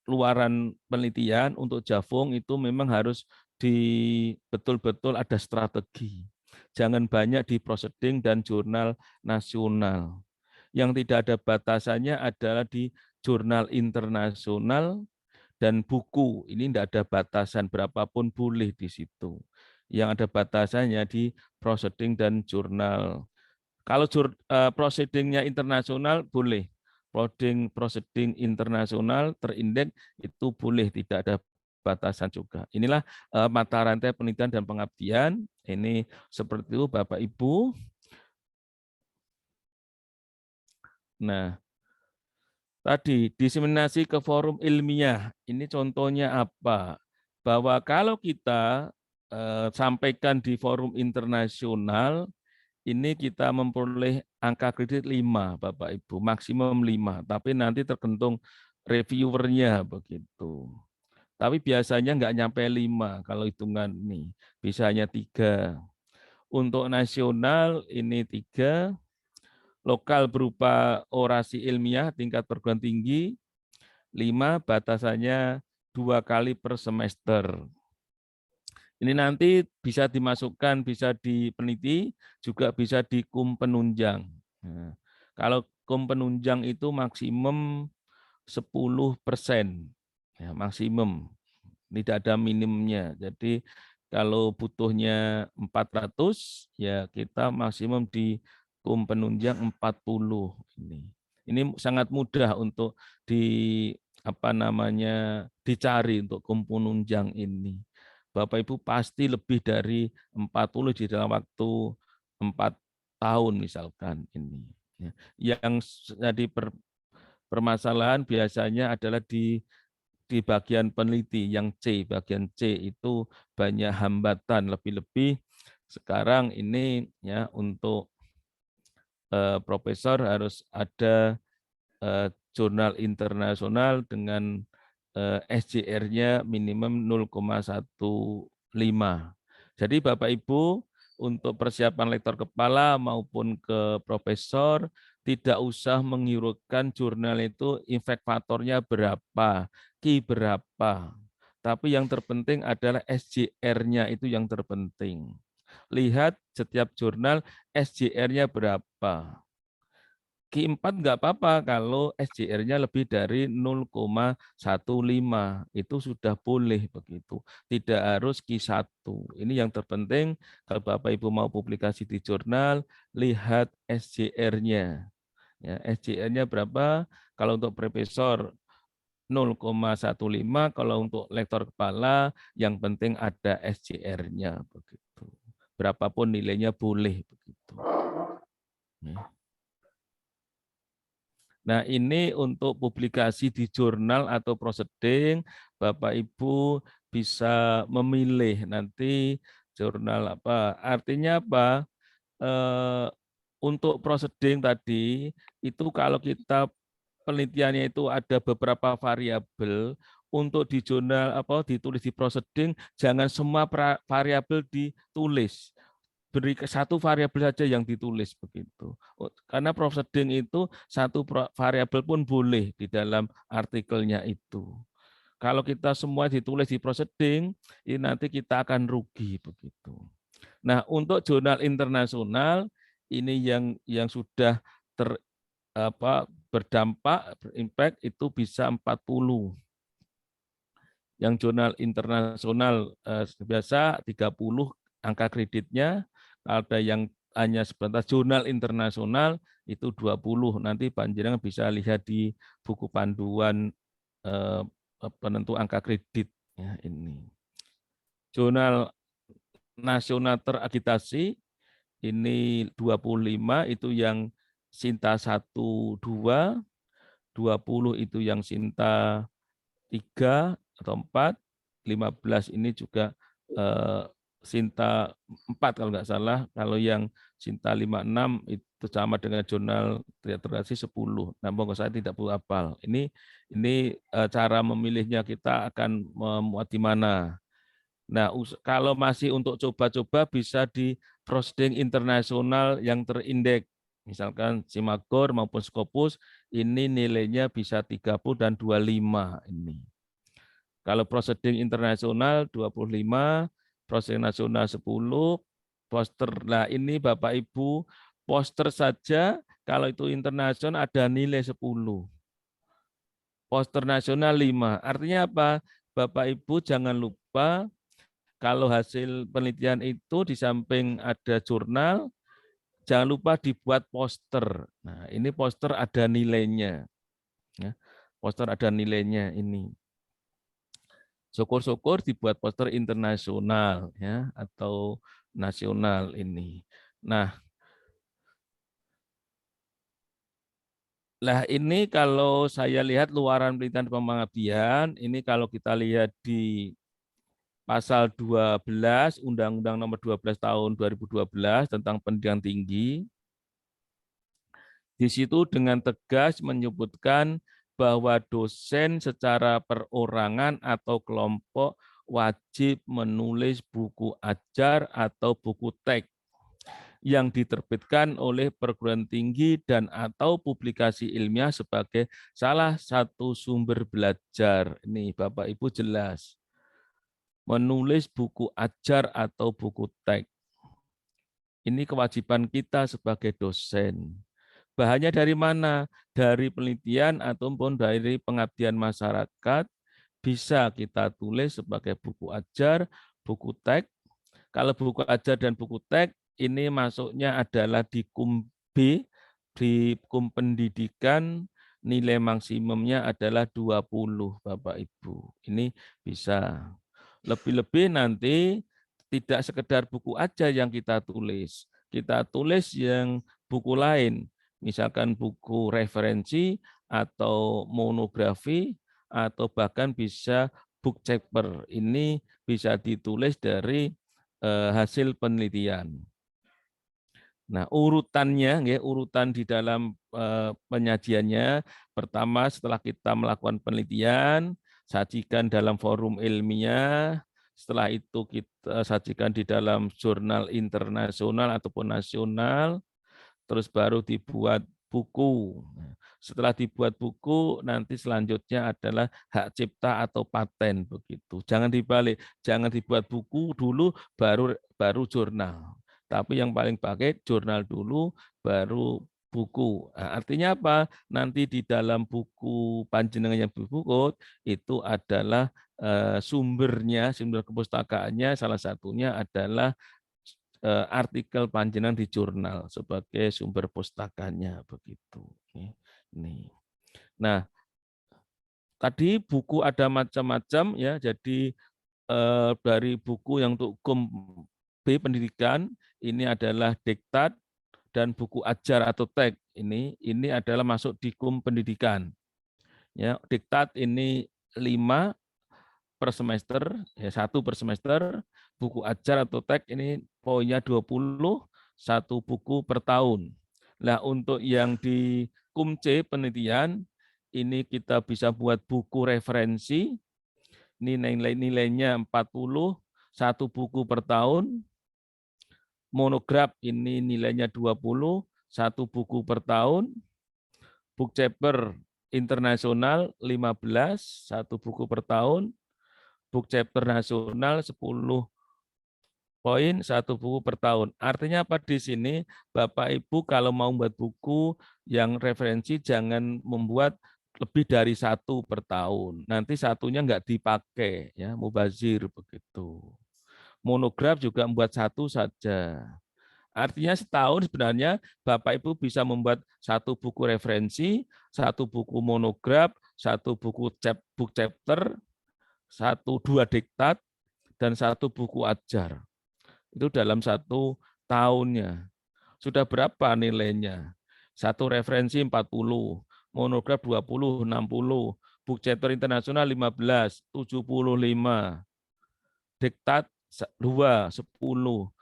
luaran penelitian untuk Javung itu memang harus betul-betul ada strategi. Jangan banyak di proceeding dan jurnal nasional. Yang tidak ada batasannya adalah di jurnal internasional dan buku. Ini tidak ada batasan, berapapun boleh di situ. Yang ada batasannya di proceeding dan jurnal. Kalau proceedingnya internasional boleh. Proceeding internasional terindeks itu boleh, tidak ada batasan juga. Inilah mata rantai penelitian dan pengabdian. Ini seperti itu Bapak Ibu. Nah, tadi diseminasi ke forum ilmiah. Ini contohnya apa? Bahwa kalau kita sampaikan di forum internasional, ini kita memperoleh angka kredit 5, Bapak Ibu, maksimum 5, tapi nanti tergantung reviewernya begitu. Tapi biasanya nggak nyampe 5 kalau hitungan ini, bisa hanya 3. Untuk nasional ini 3, lokal berupa orasi ilmiah tingkat perguruan tinggi 5, batasannya 2 kali per semester. Ini nanti bisa dimasukkan, bisa dipeneliti, juga bisa di kum penunjang. Nah, kalau kum penunjang itu maksimum 10%, ya, maksimum, tidak ada minimumnya. Jadi kalau butuhnya 400, ya kita maksimum di kum penunjang 40 ini. Ini sangat mudah untuk dicari untuk kum penunjang ini. Bapak Ibu pasti lebih dari 40 di dalam waktu 4 tahun misalkan ini. Yang jadi permasalahan biasanya adalah di bagian peneliti yang C, bagian C itu banyak hambatan, lebih-lebih sekarang ini ya untuk profesor harus ada jurnal internasional dengan SJR-nya minimum 0,15. Jadi Bapak Ibu untuk persiapan lektor kepala maupun ke profesor tidak usah menghiraukan jurnal itu impact faktornya berapa, Ki berapa. Tapi yang terpenting adalah SJR-nya itu yang terpenting. Lihat setiap jurnal SJR-nya berapa. Q4 nggak apa-apa kalau SJR-nya lebih dari 0,15, itu sudah boleh begitu. Tidak harus Q1. Ini yang terpenting kalau Bapak Ibu mau publikasi di jurnal, lihat SJR-nya. Ya, SJR-nya berapa? Kalau untuk profesor 0,15, kalau untuk lektor kepala yang penting ada SJR-nya begitu. Berapapun nilainya boleh begitu. Ya. Nah, ini untuk publikasi di jurnal atau proceeding, Bapak Ibu bisa memilih nanti jurnal apa. Artinya apa? Untuk proceeding tadi, itu kalau kita penelitiannya itu ada beberapa variabel, untuk di jurnal apa ditulis di proceeding, jangan semua variabel ditulis. Beri satu variabel saja yang ditulis begitu. Karena proceeding itu satu variabel pun boleh di dalam artikelnya itu. Kalau kita semua ditulis di proceeding, ini nanti kita akan rugi begitu. Nah, untuk jurnal internasional ini yang sudah berdampak, berimpact itu bisa 40. Yang jurnal internasional biasa 30 angka kreditnya. Ada yang hanya sebatas jurnal internasional itu 20. Nanti panjenengan bisa lihat di buku panduan penentu angka kredit ya ini. Jurnal nasional teragitasi ini 25 itu yang Sinta 1 2, 20 itu yang Sinta 3 atau 4, 15 ini juga Sinta 4 kalau nggak salah, kalau yang Sinta 56 itu sama dengan jurnal literasi 10. Nah, monggo saya tidak perlu hafal. Ini cara memilihnya kita akan memuat di mana. Nah, kalau masih untuk coba-coba bisa di proceeding internasional yang terindeks. Misalkan Simagor maupun Scopus, ini nilainya bisa 30 dan 25 ini. Kalau proceeding internasional 25, proceeding nasional 10, poster. Nah, ini Bapak Ibu, poster saja kalau itu internasional ada nilai 10. Poster nasional 5. Artinya apa? Bapak Ibu jangan lupa kalau hasil penelitian itu di samping ada jurnal, jangan lupa dibuat poster. Nah, ini poster ada nilainya. Ya, poster ada nilainya ini. Syukur-syukur dibuat poster internasional ya atau nasional ini. Nah, ini kalau saya lihat luaran penelitian pengabdian, ini kalau kita lihat di pasal 12 Undang-Undang Nomor 12 Tahun 2012 tentang pendidikan tinggi. Di situ dengan tegas menyebutkan bahwa dosen secara perorangan atau kelompok wajib menulis buku ajar atau buku teks yang diterbitkan oleh perguruan tinggi dan atau publikasi ilmiah sebagai salah satu sumber belajar. Ini Bapak Ibu jelas. Menulis buku ajar atau buku teks. Ini kewajiban kita sebagai dosen. Bahannya dari mana? Dari penelitian ataupun dari pengabdian masyarakat, bisa kita tulis sebagai buku ajar, buku teks. Kalau buku ajar dan buku teks, ini masuknya adalah di KUM B, di KUM Pendidikan, nilai maksimumnya adalah 20, Bapak Ibu. Ini bisa. Lebih-lebih nanti tidak sekedar buku aja yang kita tulis. Kita tulis yang buku lain, misalkan buku referensi atau monografi, atau bahkan bisa book chapter. Ini bisa ditulis dari hasil penelitian. Nah, urutannya, urutan di dalam penyajiannya, pertama setelah kita melakukan penelitian, sajikan dalam forum ilmiah, setelah itu kita sajikan di dalam jurnal internasional ataupun nasional, terus baru dibuat buku. Setelah dibuat buku, nanti selanjutnya adalah hak cipta atau paten begitu. Jangan dibalik, jangan dibuat buku dulu baru jurnal. Tapi yang paling pakai jurnal dulu baru buku. Nah, artinya apa? Nanti di dalam buku panjenengan yang berbuku itu adalah sumbernya, sumber kepustakaannya salah satunya adalah artikel panjenengan di jurnal sebagai sumber pustakanya begitu. Ini. Nah, tadi buku ada macam-macam ya. Jadi dari buku yang untuk KUM B pendidikan ini adalah diktat dan buku ajar atau teks ini adalah masuk di KUM pendidikan. Ya, diktat ini 5 per semester, ya 1 per semester. Buku ajar atau teks ini poinnya 20, 1 buku per tahun. Nah, untuk yang di KUM C penelitian, ini kita bisa buat buku referensi, ini nilainya 40, 1 buku per tahun. Monograf ini nilainya 20, 1 buku per tahun. Book chapter internasional 15, 1 buku per tahun. Book chapter nasional 10 poin, 1 buku per tahun. Artinya apa di sini? Bapak Ibu kalau mau membuat buku yang referensi jangan membuat lebih dari 1 per tahun. Nanti satunya enggak dipakai, ya, mubazir begitu. Monograf juga membuat 1 saja. Artinya setahun sebenarnya Bapak Ibu bisa membuat 1 buku referensi, 1 buku monograf, 1 buku book chapter, 1-2 diktat, dan 1 buku ajar. Itu dalam 1 tahunnya. Sudah berapa nilainya? 1 referensi 40, monograf 20, 60, book chapter internasional 15, 75, diktat 2, 10,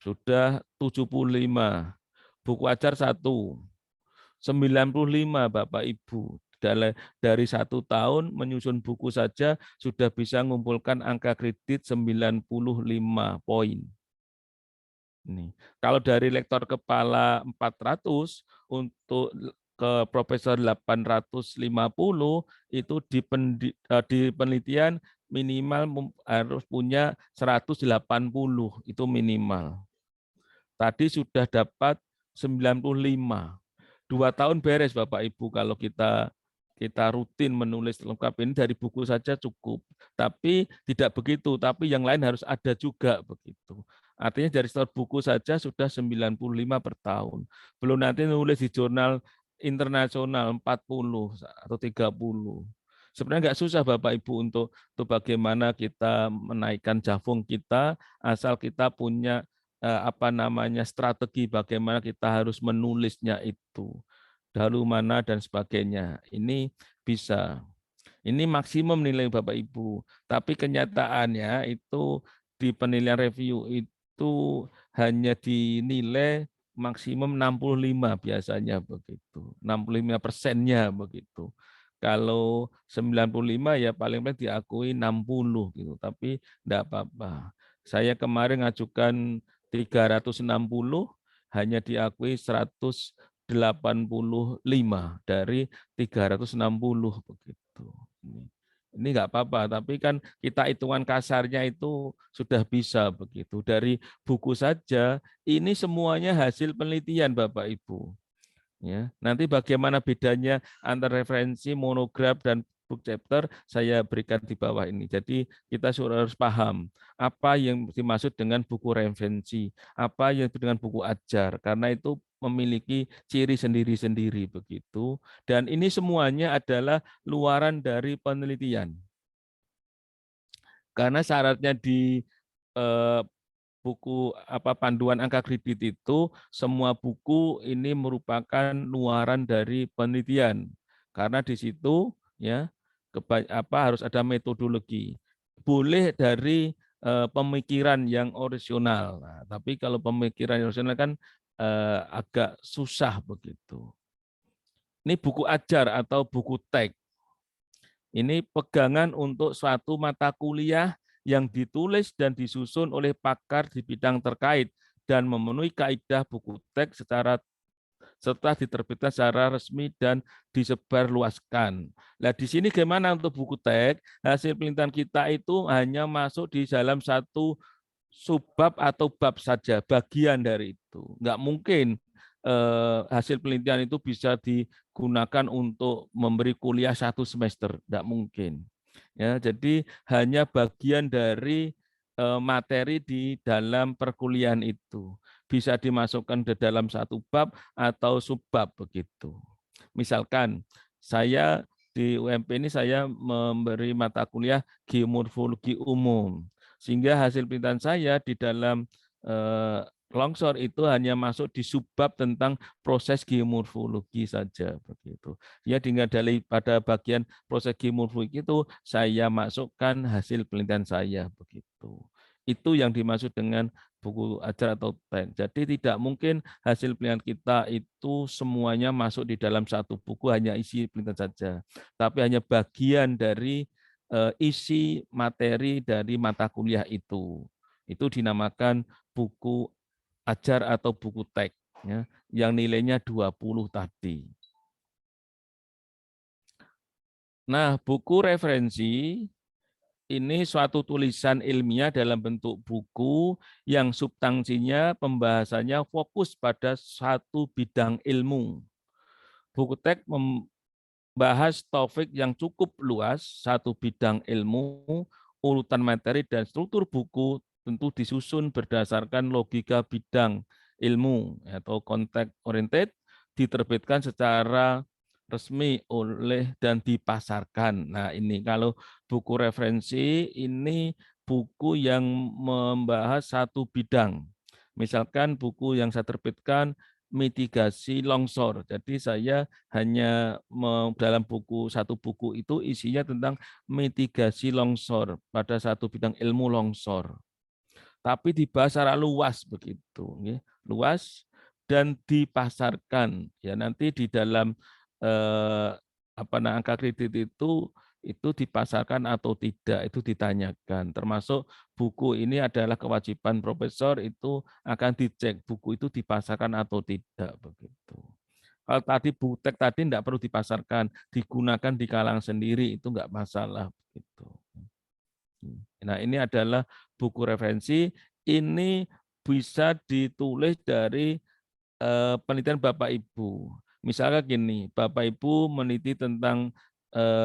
sudah 75, buku ajar 1, 95 Bapak Ibu. Dari 1 tahun menyusun buku saja sudah bisa mengumpulkan angka kredit 95 poin. Ini. Kalau dari lektor kepala 400 untuk ke profesor 850 itu di penelitian minimal harus punya 180 itu minimal. Tadi sudah dapat 95. 2 tahun beres Bapak Ibu kalau kita rutin menulis lengkap ini dari buku saja cukup. Tapi tidak begitu, tapi yang lain harus ada juga begitu. Artinya dari start buku saja sudah 95 per tahun. Belum nanti nulis di jurnal internasional 40 atau 30. Sebenarnya nggak susah Bapak Ibu untuk bagaimana kita menaikkan jafung kita asal kita punya strategi bagaimana kita harus menulisnya itu. Dahulu mana dan sebagainya. Ini bisa. Ini maksimum nilai Bapak Ibu. Tapi kenyataannya itu di penilaian review itu hanya dinilai maksimum 65 biasanya begitu. 65%-nya begitu. Kalau 95 ya paling paling diakui 60 gitu. Tapi enggak apa-apa. Saya kemarin ngajukan 360 hanya diakui 185 dari 360 begitu. Ini nggak apa-apa, tapi kan kita hitungan kasarnya itu sudah bisa begitu. Dari buku saja, ini semuanya hasil penelitian Bapak Ibu. Ya, nanti bagaimana bedanya antara referensi, monograf, dan book chapter saya berikan di bawah ini. Jadi kita harus paham apa yang dimaksud dengan buku referensi, apa yang dengan buku ajar, karena itu memiliki ciri sendiri-sendiri begitu. Dan ini semuanya adalah luaran dari penelitian. Karena syaratnya di buku panduan angka kredit itu semua buku ini merupakan luaran dari penelitian. Karena di situ ya harus ada metodologi. Boleh dari pemikiran yang orisinal. Nah, tapi kalau pemikiran yang orisinal kan agak susah begitu. Ini buku ajar atau buku teks. Ini pegangan untuk suatu mata kuliah yang ditulis dan disusun oleh pakar di bidang terkait dan memenuhi kaidah buku teks setelah diterbitkan secara resmi dan disebarluaskan. Nah, di sini gimana untuk buku teks? Hasil penelitian kita itu hanya masuk di dalam satu subbab atau bab saja, bagian dari itu. Enggak mungkin hasil penelitian itu bisa digunakan untuk memberi kuliah 1 semester, enggak mungkin. Ya, jadi hanya bagian dari materi di dalam perkuliahan itu. Bisa dimasukkan ke dalam satu bab atau subbab begitu. Misalkan saya di UMP ini saya memberi mata kuliah geomorfologi umum. Sehingga hasil penelitian saya di dalam longsor itu hanya masuk di subbab tentang proses geomorfologi saja begitu. Ya, dengan pada bagian proses geomorfologi itu saya masukkan hasil penelitian saya begitu. Itu yang dimaksud dengan buku ajar atau teks. Jadi tidak mungkin hasil penelitian kita itu semuanya masuk di dalam satu buku hanya isi penelitian saja, tapi hanya bagian dari isi materi dari mata kuliah itu. Itu dinamakan buku ajar atau buku teks ya, yang nilainya 20 tadi. Nah, buku referensi ini suatu tulisan ilmiah dalam bentuk buku yang substansinya pembahasannya fokus pada satu bidang ilmu. Buku teks membahas topik yang cukup luas, satu bidang ilmu, urutan materi dan struktur buku tentu disusun berdasarkan logika bidang ilmu atau context oriented, diterbitkan secara resmi oleh dan dipasarkan. Nah, ini kalau buku referensi ini buku yang membahas satu bidang. Misalkan buku yang saya terbitkan mitigasi longsor. Jadi saya hanya dalam satu buku itu isinya tentang mitigasi longsor pada satu bidang ilmu longsor. Tapi dibahas secara luas begitu, luas dan dipasarkan. Ya, nanti di dalam angka kredit itu dipasarkan atau tidak, itu ditanyakan. Termasuk buku ini adalah kewajiban profesor, itu akan dicek buku itu dipasarkan atau tidak begitu. Kalau tadi buku teks tadi tidak perlu dipasarkan, digunakan di kalangan sendiri itu enggak masalah begitu. Nah, ini adalah buku referensi. Ini bisa ditulis dari penelitian Bapak Ibu. Misalnya gini, Bapak Ibu meneliti tentang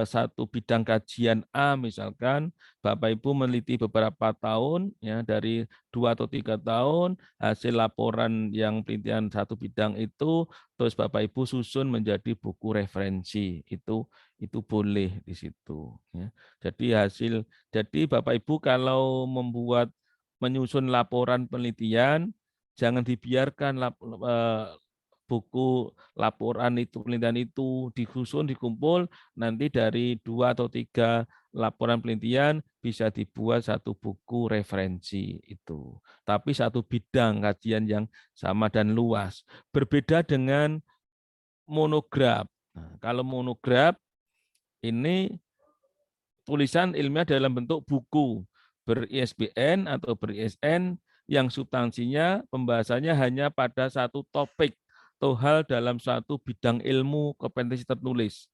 satu bidang kajian A, misalkan Bapak Ibu meneliti beberapa tahun, ya dari 2 atau 3 tahun, hasil laporan yang penelitian satu bidang itu, terus Bapak Ibu susun menjadi buku referensi, itu boleh di situ. Ya. Jadi Bapak Ibu kalau menyusun laporan penelitian, jangan dibiarkan buku laporan itu, penelitian itu disusun, dikumpul, nanti dari 2 atau 3 laporan penelitian bisa dibuat satu buku referensi itu. Tapi satu bidang kajian yang sama dan luas. Berbeda dengan monograf. Nah, kalau monograf ini tulisan ilmiah dalam bentuk buku ber-ISBN atau ber-ISN yang substansinya pembahasannya hanya pada satu topik atau hal dalam suatu bidang ilmu kompetensi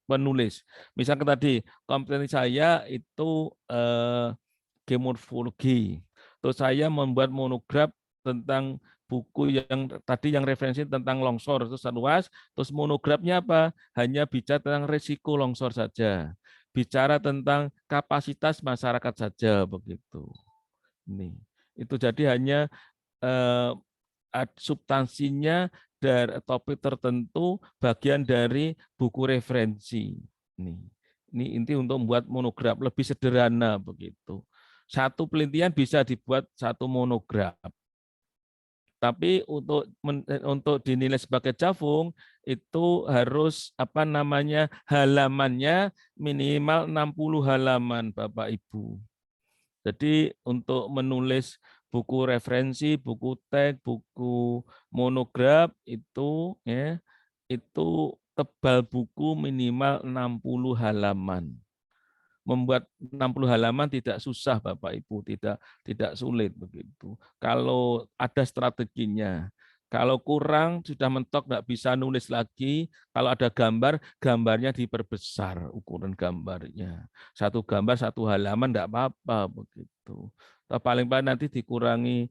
penulis. Misalkan tadi kompetensi saya itu geomorfologi. Terus saya membuat monograf tentang buku yang tadi yang referensi tentang longsor itu luas. Terus monografnya apa? Hanya bicara tentang risiko longsor saja. Bicara tentang kapasitas masyarakat saja begitu. Ini itu jadi hanya substansinya dari topik tertentu bagian dari buku referensi. Ini inti untuk membuat monograf lebih sederhana begitu. Satu penelitian bisa dibuat satu monograf. Tapi untuk dinilai sebagai javung itu harus halamannya minimal 60 halaman Bapak Ibu. Jadi untuk menulis buku referensi, buku teks, buku monograf itu tebal buku minimal 60 halaman. Membuat 60 halaman tidak susah Bapak Ibu, tidak sulit begitu. Kalau ada strateginya. Kalau kurang sudah mentok nggak bisa nulis lagi, kalau ada gambar, gambarnya diperbesar ukuran gambarnya. Satu gambar satu halaman enggak apa-apa begitu. Paling-paling nanti dikurangi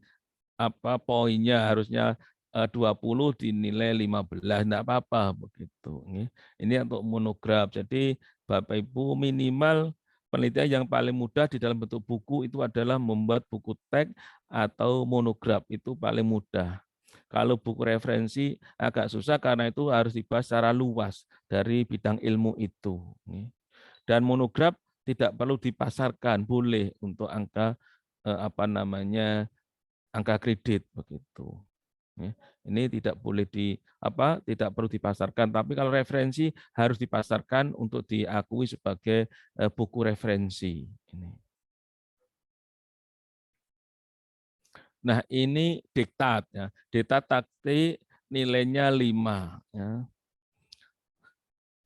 poinnya, harusnya 20 dinilai 15, enggak apa-apa begitu. Ini untuk monograf. Jadi Bapak Ibu minimal penelitian yang paling mudah di dalam bentuk buku itu adalah membuat buku teks atau monograf, itu paling mudah. Kalau buku referensi agak susah karena itu harus dibahas secara luas dari bidang ilmu itu. Dan monograf tidak perlu dipasarkan, boleh untuk angka angka kredit begitu. Ini tidak boleh tidak perlu dipasarkan, tapi kalau referensi harus dipasarkan untuk diakui sebagai buku referensi. Nah, ini diktat ya. Diktat tadi nilainya 5 ya.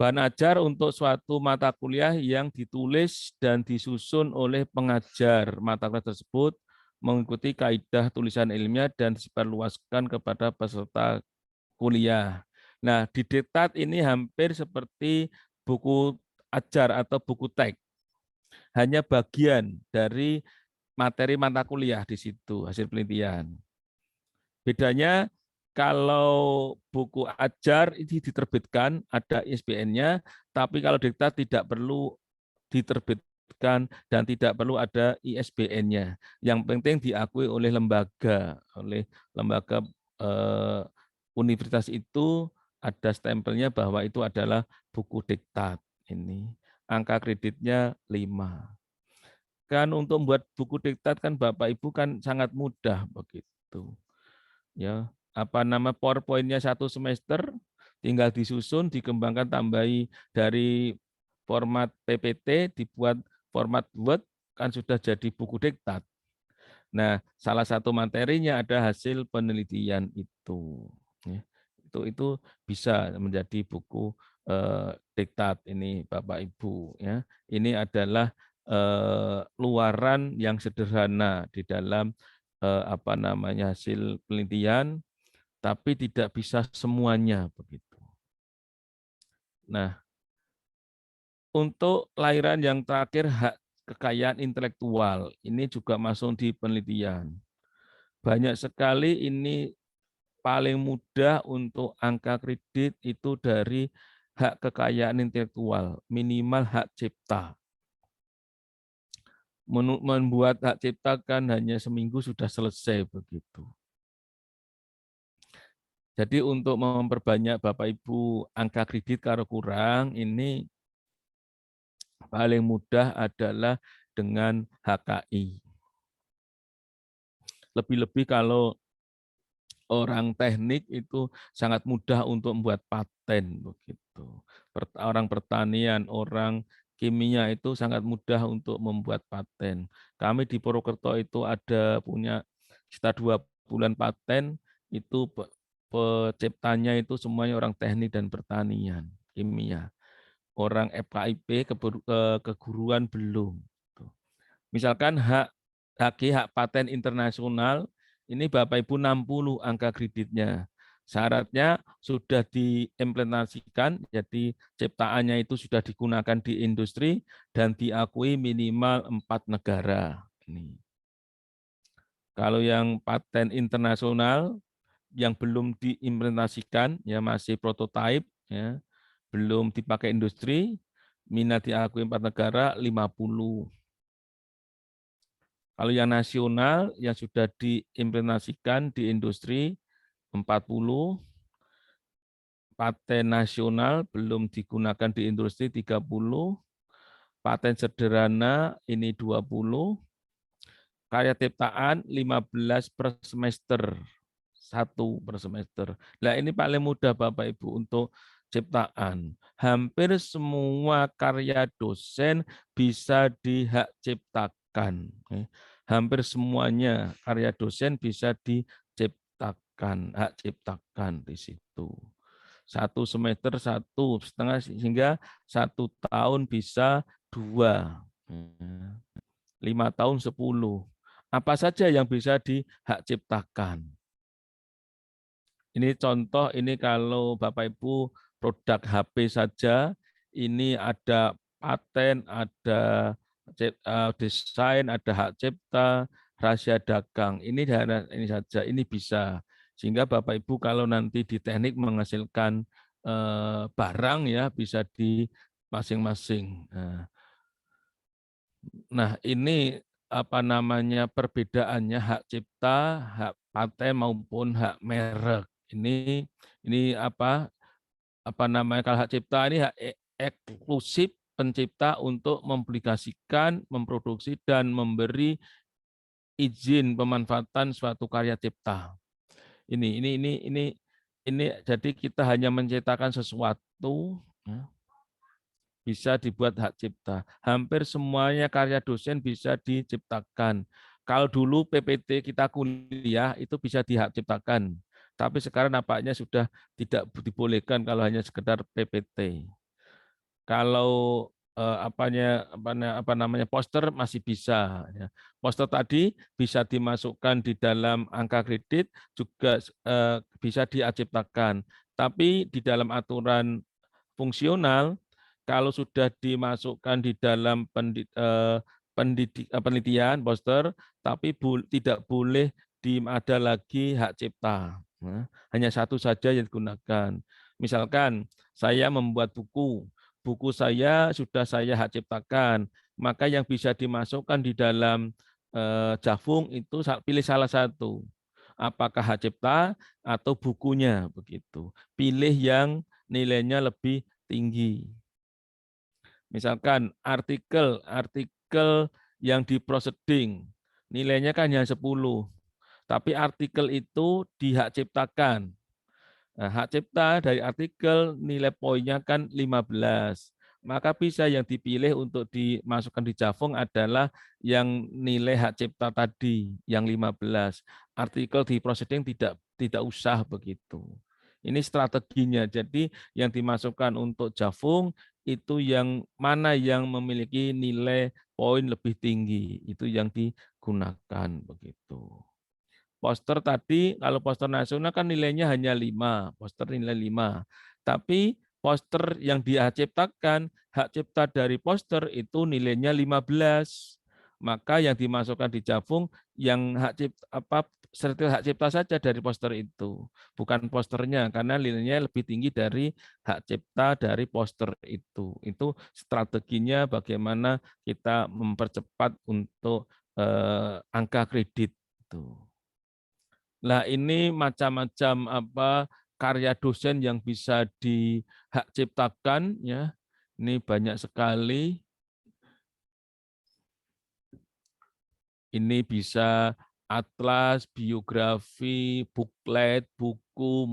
Bahan ajar untuk suatu mata kuliah yang ditulis dan disusun oleh pengajar mata kuliah tersebut mengikuti kaidah tulisan ilmiah dan disebarluaskan kepada peserta kuliah. Nah, di diktat ini hampir seperti buku ajar atau buku teks. Hanya bagian dari materi mata kuliah di situ, hasil penelitian. Bedanya kalau buku ajar ini diterbitkan, ada ISBN-nya, tapi kalau diktat tidak perlu diterbitkan dan tidak perlu ada ISBN-nya. Yang penting diakui oleh lembaga universitas itu ada stempelnya bahwa itu adalah buku diktat. Ini angka kreditnya 5. Kan untuk membuat buku diktat kan Bapak Ibu kan sangat mudah begitu. Ya, PowerPoint-nya 1 semester tinggal disusun, dikembangkan, tambahi dari format PPT, dibuat format Word, kan sudah jadi buku diktat. Nah, salah satu materinya ada hasil penelitian itu. Itu bisa menjadi buku diktat ini Bapak Ibu. Ya, ini adalah luaran yang sederhana di dalam hasil penelitian, tapi tidak bisa semuanya begitu. Nah, untuk layanan yang terakhir hak kekayaan intelektual ini juga masuk di penelitian. Banyak sekali ini paling mudah untuk angka kredit itu dari hak kekayaan intelektual, minimal hak cipta. Membuat hak cipta kan hanya seminggu sudah selesai begitu. Jadi untuk memperbanyak Bapak Ibu angka kredit kalau kurang, ini paling mudah adalah dengan HKI. Lebih-lebih kalau orang teknik itu sangat mudah untuk membuat paten begitu. Orang pertanian, orang kimia itu sangat mudah untuk membuat paten. Kami di Purwokerto itu ada punya sekitar 2 bulan paten, itu penciptanya itu semuanya orang teknik dan pertanian, kimia. Orang FKIP keguruan belum. Misalkan hak paten internasional ini Bapak Ibu 60 angka kreditnya. Syaratnya sudah diimplementasikan, jadi ciptaannya itu sudah digunakan di industri dan diakui minimal 4 negara. Ini. Kalau yang paten internasional yang belum diimplementasikan, ya masih prototipe, ya, belum dipakai industri, minat diakui 4 negara 50. Kalau yang nasional yang sudah diimplementasikan di industri 40, paten nasional belum digunakan di industri 30, paten sederhana ini 20, karya ciptaan 15 per semester, 1 per semester. Nah ini paling mudah Bapak Ibu untuk ciptaan. Hampir semua karya dosen bisa dihak ciptakan. Hampir semuanya karya dosen bisa diciptakan, hak ciptakan di situ. 1 semester 1,5 sehingga 1 tahun bisa 2. 5 tahun 10. Apa saja yang bisa dihak ciptakan? Ini contoh, ini kalau Bapak Ibu produk HP saja, ini ada paten, ada desain, ada hak cipta, rahasia dagang. Ini saja, ini bisa. Sehingga Bapak Ibu kalau nanti di teknik menghasilkan barang ya bisa di masing-masing. Nah, ini apa namanya perbedaannya hak cipta, hak paten maupun hak merek. Ini apa namanya kalau hak cipta ini hak eksklusif pencipta untuk mempublikasikan, memproduksi dan memberi izin pemanfaatan suatu karya cipta. Ini jadi kita hanya menciptakan sesuatu ya, bisa dibuat hak cipta. Hampir semuanya karya dosen bisa diciptakan. Kalau dulu PPT kita kuliah itu bisa dihak ciptakan, tapi sekarang nampaknya sudah tidak dibolehkan kalau hanya sekedar PPT. Kalau apa namanya poster masih bisa. Ya. Poster tadi bisa dimasukkan di dalam angka kredit juga bisa diciptakan. Tapi di dalam aturan fungsional kalau sudah dimasukkan di dalam penelitian poster, tapi tidak boleh ada lagi hak cipta. Nah, hanya satu saja yang digunakan. Misalkan saya membuat buku saya sudah saya hak ciptakan, maka yang bisa dimasukkan di dalam Javung itu pilih salah satu. Apakah hak cipta atau bukunya begitu. Pilih yang nilainya lebih tinggi. Misalkan artikel yang di proceeding nilainya kan hanya 10, tapi artikel itu dihak ciptakan. Nah, hak cipta dari artikel nilai poinnya kan 15. Maka bisa yang dipilih untuk dimasukkan di Javung adalah yang nilai hak cipta tadi, yang 15. Artikel di proceeding tidak usah begitu. Ini strateginya. Jadi yang dimasukkan untuk Javung itu yang mana yang memiliki nilai poin lebih tinggi, itu yang digunakan begitu. Poster tadi, kalau poster nasional kan nilainya hanya 5, poster nilai 5. Tapi poster yang dia ciptakan, hak cipta dari poster itu nilainya 15. Maka yang dimasukkan di Javung yang hak cipta sertifikat hak cipta saja dari poster itu, bukan posternya karena nilainya lebih tinggi dari hak cipta dari poster itu. Itu strateginya bagaimana kita mempercepat untuk angka kredit itu. Nah, ini macam-macam karya dosen yang bisa dihak ciptakan ya. Ini banyak sekali. Ini bisa atlas, biografi, buklet, buku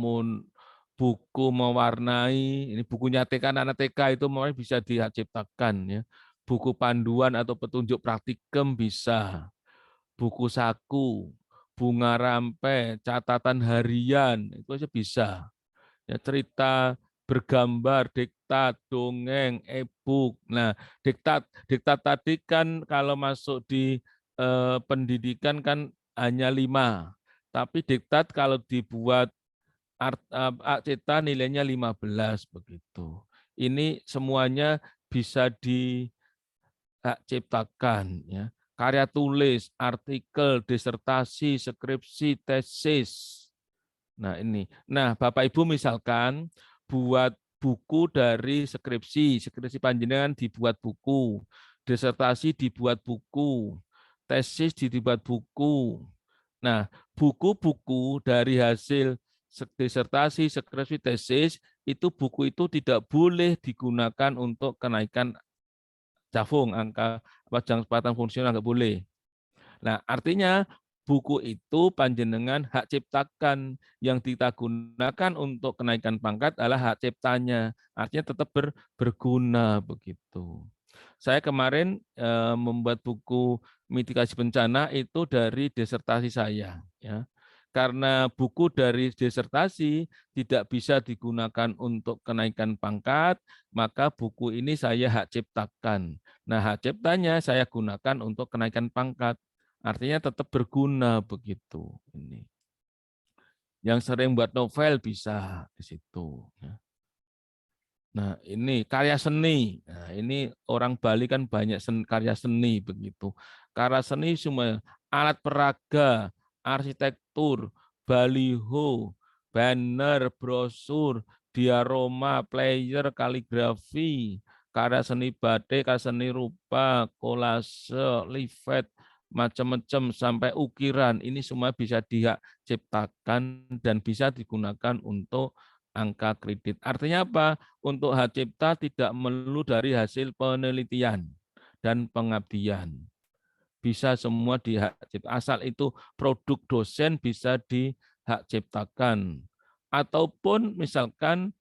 mewarnai. Ini bukunya TK, anak TK itu bisa dihak ciptakan ya. Buku panduan atau petunjuk praktikum bisa. Buku saku, bunga rampai, catatan harian, itu aja bisa. Ya, cerita bergambar, diktat, dongeng, e-book. Nah, diktat tadi kan kalau masuk di pendidikan kan hanya 5. Tapi diktat kalau dibuat hak cipta nilainya 15 begitu. Ini semuanya bisa dihak ciptakan ya. Karya tulis, artikel, disertasi, skripsi, tesis. Nah, ini. Nah, Bapak Ibu misalkan buat buku dari skripsi panjenengan dibuat buku, disertasi dibuat buku, tesis dibuat buku. Nah, buku-buku dari hasil disertasi, skripsi, tesis, itu buku itu tidak boleh digunakan untuk kenaikan Jafung, angka kecepatan fungsional nggak boleh. Nah, artinya buku itu panjenengan hak ciptakan, yang kita gunakan untuk kenaikan pangkat adalah hak ciptanya. Artinya tetap berguna begitu. Saya kemarin membuat buku mitigasi bencana itu dari disertasi saya ya. Karena buku dari disertasi tidak bisa digunakan untuk kenaikan pangkat, maka buku ini saya hak ciptakan. Nah, hak ciptanya saya gunakan untuk kenaikan pangkat. Artinya tetap berguna begitu. Ini. Yang sering buat novel bisa di situ. Nah, ini karya seni. Nah, ini orang Bali kan banyak karya seni begitu. Karya seni semua alat peraga, arsitektur, baliho, banner, brosur, diaroma, player, kaligrafi, karya seni batik, karya seni rupa, kolase, livet, macam-macam sampai ukiran. Ini semua bisa diciptakan dan bisa digunakan untuk angka kredit. Artinya apa? Untuk hak cipta tidak melulu dari hasil penelitian dan pengabdian. Bisa semua di hak cipta. Asal itu produk dosen bisa di hak ciptakan. Ataupun misalkan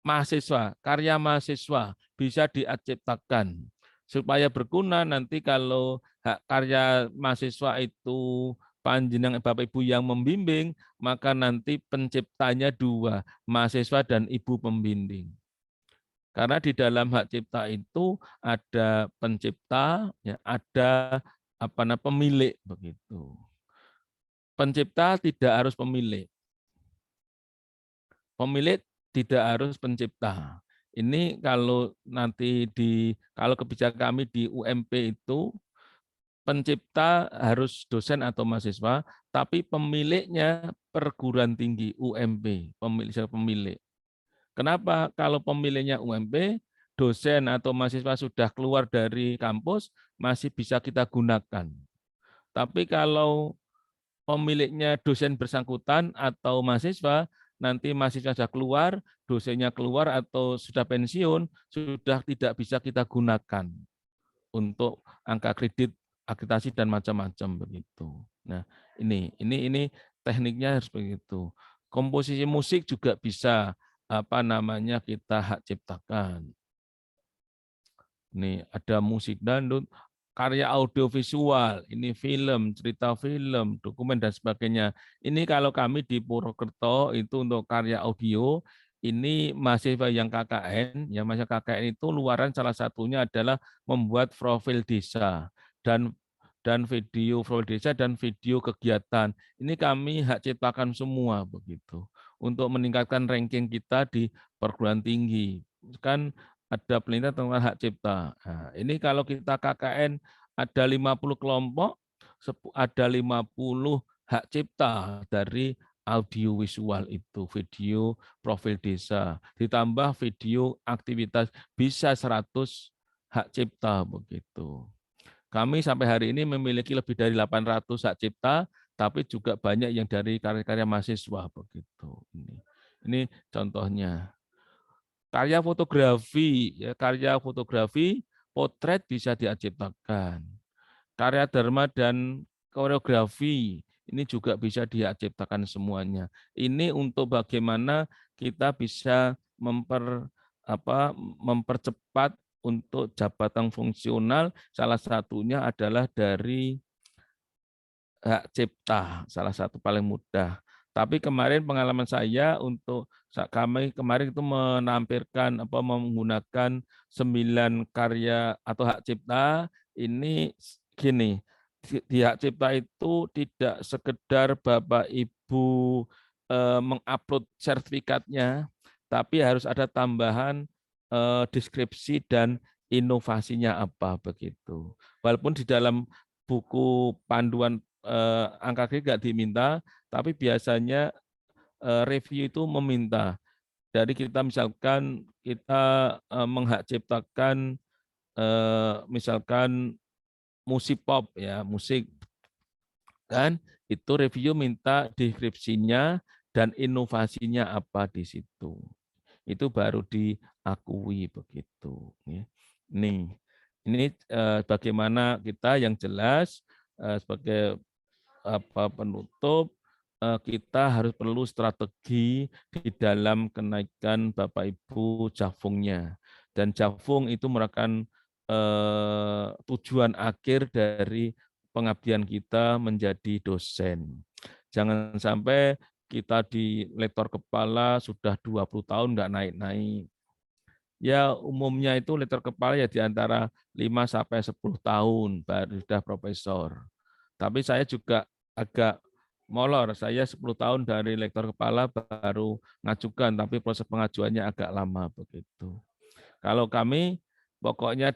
mahasiswa, karya mahasiswa bisa di hak ciptakan. Supaya berguna nanti kalau hak karya mahasiswa itu panjenengan Bapak Ibu yang membimbing, maka nanti penciptanya 2, mahasiswa dan ibu pembimbing. Karena di dalam hak cipta itu ada pencipta, ya, ada pemilik begitu. Pencipta tidak harus pemilik. Pemilik tidak harus pencipta. Ini kalau nanti kalau kebijakan kami di UMP itu pencipta harus dosen atau mahasiswa, tapi pemiliknya perguruan tinggi UMP, pemilik. Kenapa? Kalau pemiliknya UMP, dosen atau mahasiswa sudah keluar dari kampus, masih bisa kita gunakan. Tapi kalau pemiliknya dosen bersangkutan atau mahasiswa, nanti mahasiswa sudah keluar, dosennya keluar atau sudah pensiun, sudah tidak bisa kita gunakan untuk angka kredit, akreditasi dan macam-macam begitu. Nah, ini tekniknya harus begitu. Komposisi musik juga bisa kita hak ciptakan. Ini ada musik dangdut, karya audiovisual, ini film, cerita film, dokumen dan sebagainya. Ini kalau kami di Purwokerto itu untuk karya audio, ini mahasiswa yang KKN, yang mahasiswa KKN itu luaran salah satunya adalah membuat profil desa dan video profil desa dan video kegiatan. Ini kami hak ciptakan semua begitu untuk meningkatkan ranking kita di perguruan tinggi. Kan ada penelitian tentang hak cipta. Nah, ini kalau kita KKN ada 50 kelompok, ada 50 hak cipta dari audiovisual itu, video profil desa, ditambah video aktivitas, bisa 100 hak cipta begitu. Kami sampai hari ini memiliki lebih dari 800 hak cipta, tapi juga banyak yang dari karya-karya mahasiswa begitu. Ini contohnya. Karya fotografi, potret bisa diciptakan. Karya Dharma dan koreografi, ini juga bisa dihak ciptakan semuanya. Ini untuk bagaimana kita bisa mempercepat untuk jabatan fungsional, salah satunya adalah dari hak cipta, salah satu paling mudah. Tapi kemarin pengalaman saya kami kemarin itu menampilkan menggunakan 9 karya atau hak cipta. Ini gini, di hak cipta itu tidak sekedar Bapak Ibu mengupload sertifikatnya, tapi harus ada tambahan deskripsi dan inovasinya apa begitu. Walaupun di dalam buku panduan angka kredit nggak diminta, tapi biasanya review itu meminta. Jadi kita misalkan kita menghak ciptakan misalkan musik pop ya, musik kan, itu review minta deskripsinya dan inovasinya apa di situ. Itu baru diakui begitu. Nih, ini bagaimana kita yang jelas sebagai penutup, kita harus perlu strategi di dalam kenaikan Bapak Ibu jafungnya. Dan jafung itu merupakan tujuan akhir dari pengabdian kita menjadi dosen. Jangan sampai kita di lektor kepala sudah 20 tahun nggak naik-naik. Ya umumnya itu lektor kepala ya di antara 5 sampai 10 tahun baru sudah profesor. Tapi saya juga agak molor, saya 10 tahun dari lektor kepala baru ngajukan, tapi proses pengajuannya agak lama begitu. Kalau kami pokoknya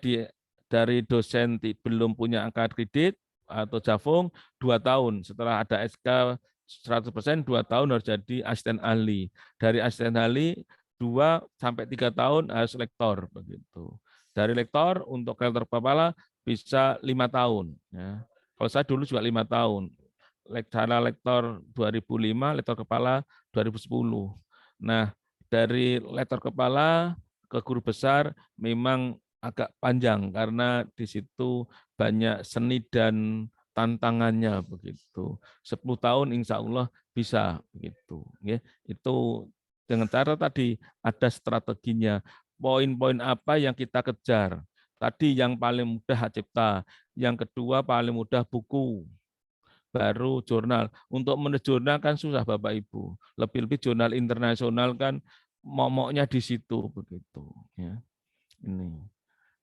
dari dosen belum punya angka kredit atau jafung 2 tahun, setelah ada SK 100% 2 tahun harus jadi asisten ahli. Dari asisten ahli 2 sampai 3 tahun harus lektor begitu. Dari lektor untuk lektor kepala bisa 5 tahun ya. Kalau saya dulu juga 5 tahun. Cara lektor 2005, lektor kepala 2010. Nah, dari lektor kepala ke guru besar memang agak panjang karena di situ banyak seni dan tantangannya begitu. 10 tahun insya Allah bisa begitu. Itu dengan cara tadi ada strateginya. Poin-poin apa yang kita kejar? Tadi yang paling mudah hak cipta, yang kedua paling mudah buku, baru jurnal. Untuk menulis jurnal kan susah Bapak Ibu. Lebih-lebih jurnal internasional kan momoknya di situ begitu. Ya. Ini.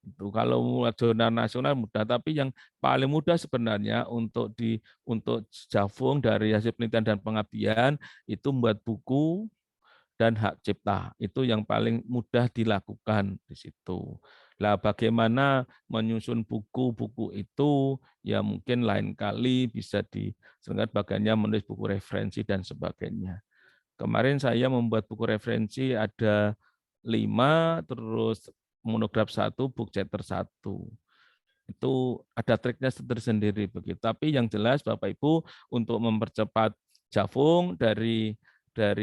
Itu kalau jurnal nasional mudah, tapi yang paling mudah sebenarnya untuk jafung dari hasil penelitian dan pengabdian itu membuat buku dan hak cipta. Itu yang paling mudah dilakukan di situ. Lah bagaimana menyusun buku-buku itu ya mungkin lain kali bisa disengat bagiannya menulis buku referensi dan sebagainya. Kemarin saya membuat buku referensi ada 5, terus monograf 1, book chapter 1. Itu ada triknya tersendiri begitu. Tapi yang jelas Bapak Ibu untuk mempercepat jafung dari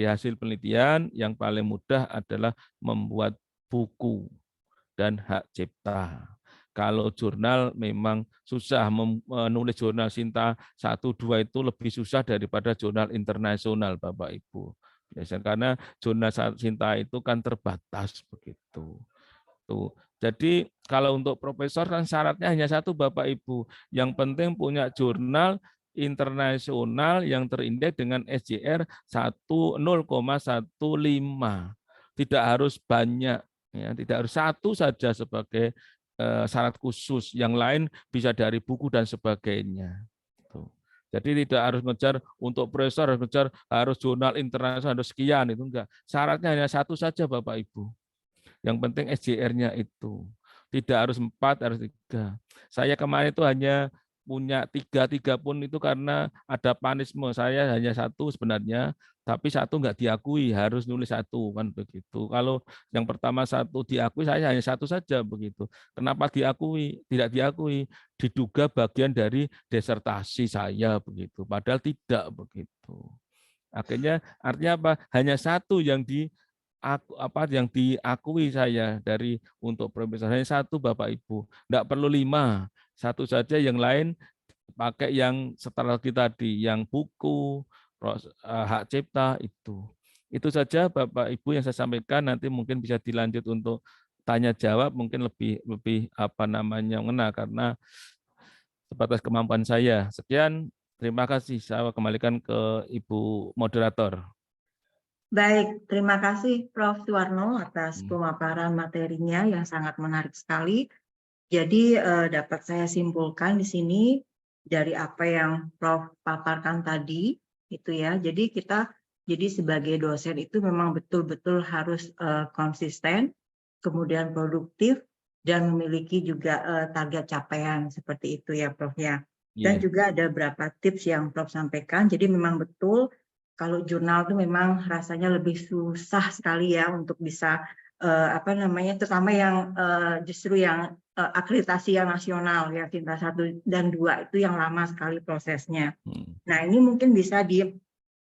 hasil penelitian yang paling mudah adalah membuat buku dan hak cipta. Kalau jurnal memang susah, menulis jurnal Sinta 1, 2 itu lebih susah daripada jurnal internasional Bapak Ibu. Biasanya karena jurnal Sinta itu kan terbatas begitu. Tuh. Jadi kalau untuk profesor kan syaratnya hanya satu Bapak Ibu. Yang penting punya jurnal internasional yang terindeks dengan SJR 0,15. Tidak harus banyak, ya, tidak harus satu saja sebagai syarat khusus. Yang lain bisa dari buku dan sebagainya. Tuh. Jadi tidak harus ngejar untuk profesor harus jurnal internasional harus sekian, itu enggak. Syaratnya hanya satu saja Bapak Ibu. Yang penting SJR-nya itu. Tidak harus 4, harus 3. Saya kemarin itu hanya punya 3 pun itu karena ada panisme. Saya hanya 1 sebenarnya, tapi 1 nggak diakui, harus nulis 1 kan begitu. Kalau yang pertama 1 diakui, saya hanya 1 saja begitu. Kenapa diakui? Tidak diakui. Diduga bagian dari disertasi saya begitu. Padahal tidak begitu. Akhirnya artinya apa? Hanya 1 yang yang diakui saya dari untuk profesor hanya 1 Bapak Ibu, enggak perlu 5, 1 saja, yang lain pakai yang strategi tadi, yang buku, hak cipta itu. Itu saja Bapak Ibu yang saya sampaikan. Nanti mungkin bisa dilanjut untuk tanya jawab, mungkin lebih apa namanya mengena karena sebatas kemampuan saya. Sekian, terima kasih. Saya kembalikan ke Ibu moderator. Baik, terima kasih Prof. Suwarno atas pemaparan materinya yang sangat menarik sekali. Jadi dapat saya simpulkan di sini dari apa yang Prof. paparkan tadi, itu ya. Jadi sebagai dosen itu memang betul-betul harus konsisten, kemudian produktif, dan memiliki juga target capaian seperti itu ya Prof ya. Dan juga ada beberapa tips yang Prof sampaikan. Jadi memang betul kalau jurnal itu memang rasanya lebih susah sekali ya untuk bisa terutama yang justru yang akreditasi yang nasional ya Sinta 1 dan 2 itu yang lama sekali prosesnya. Nah, ini mungkin bisa di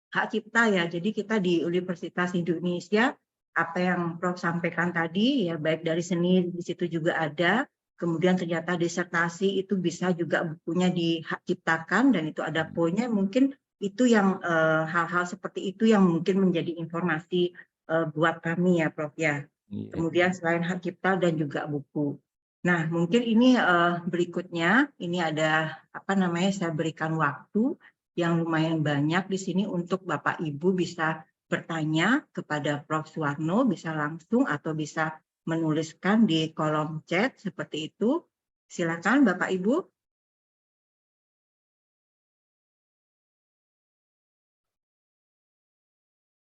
hak cipta ya. Jadi kita di Universitas Indonesia apa yang Prof sampaikan tadi ya, baik dari seni di situ juga ada. Kemudian ternyata disertasi itu bisa juga bukunya di hak ciptakan dan itu ada poinnya. Mungkin itu yang hal-hal seperti itu yang mungkin menjadi informasi buat kami ya Prof ya. Kemudian selain hak cipta dan juga buku. Nah, mungkin ini berikutnya ini ada saya berikan waktu yang lumayan banyak di sini untuk Bapak Ibu bisa bertanya kepada Prof. Suwarno, bisa langsung atau bisa menuliskan di kolom chat seperti itu. Silakan Bapak Ibu.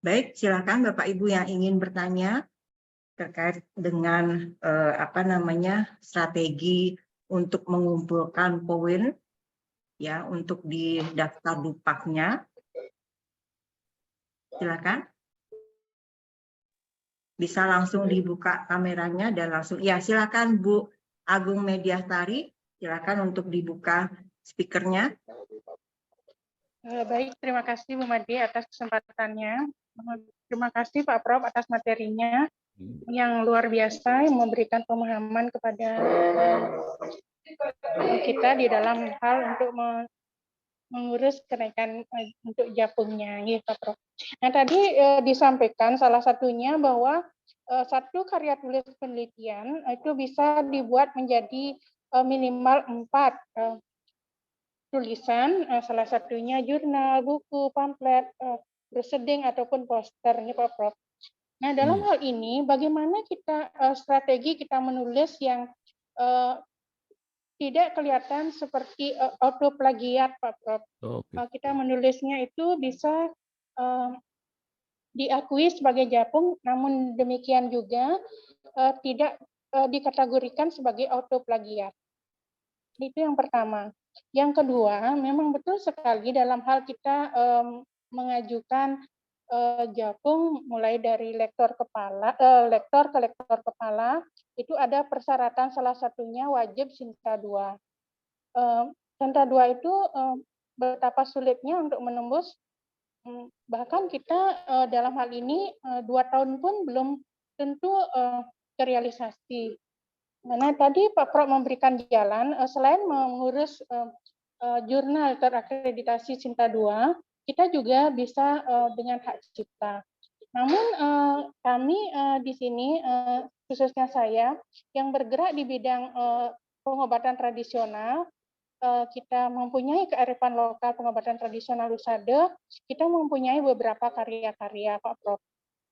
Baik, silakan Bapak Ibu yang ingin bertanya terkait dengan strategi untuk mengumpulkan poin ya untuk di daftar dupaknya. Silakan. Bisa langsung dibuka kameranya dan langsung ya silakan Bu Agung Mediastari, silakan untuk dibuka speakernya. Baik, terima kasih Bu Made atas kesempatannya. Terima kasih Pak Prof atas materinya yang luar biasa, yang memberikan pemahaman kepada kita di dalam hal untuk mengurus kenaikan untuk japungnya, gitu Pak Prof. Nah tadi disampaikan salah satunya bahwa satu karya tulis penelitian itu bisa dibuat menjadi minimal 4 tulisan, salah satunya jurnal, buku, pamflet, proseding ataupun poster, ini Pak Prof. Nah, dalam hal ini bagaimana kita strategi kita menulis yang tidak kelihatan seperti auto plagiat, Pak Prof. Kita menulisnya itu bisa diakui sebagai japung, namun demikian juga tidak dikategorikan sebagai auto plagiat. Itu yang pertama. Yang kedua, memang betul sekali dalam hal kita mengajukan japung mulai dari lektor ke lektor kepala, itu ada persyaratan salah satunya wajib Sinta 2. Sinta 2 itu betapa sulitnya untuk menembus, bahkan kita dalam hal ini 2 tahun pun belum tentu terrealisasi. Nah, tadi Pak Prof memberikan jalan, selain mengurus jurnal terakreditasi Sinta 2, kita juga bisa dengan hak cipta. Namun kami di sini, khususnya saya, yang bergerak di bidang pengobatan tradisional, kita mempunyai kearifan lokal pengobatan tradisional Lusade, kita mempunyai beberapa karya-karya Pak Prof.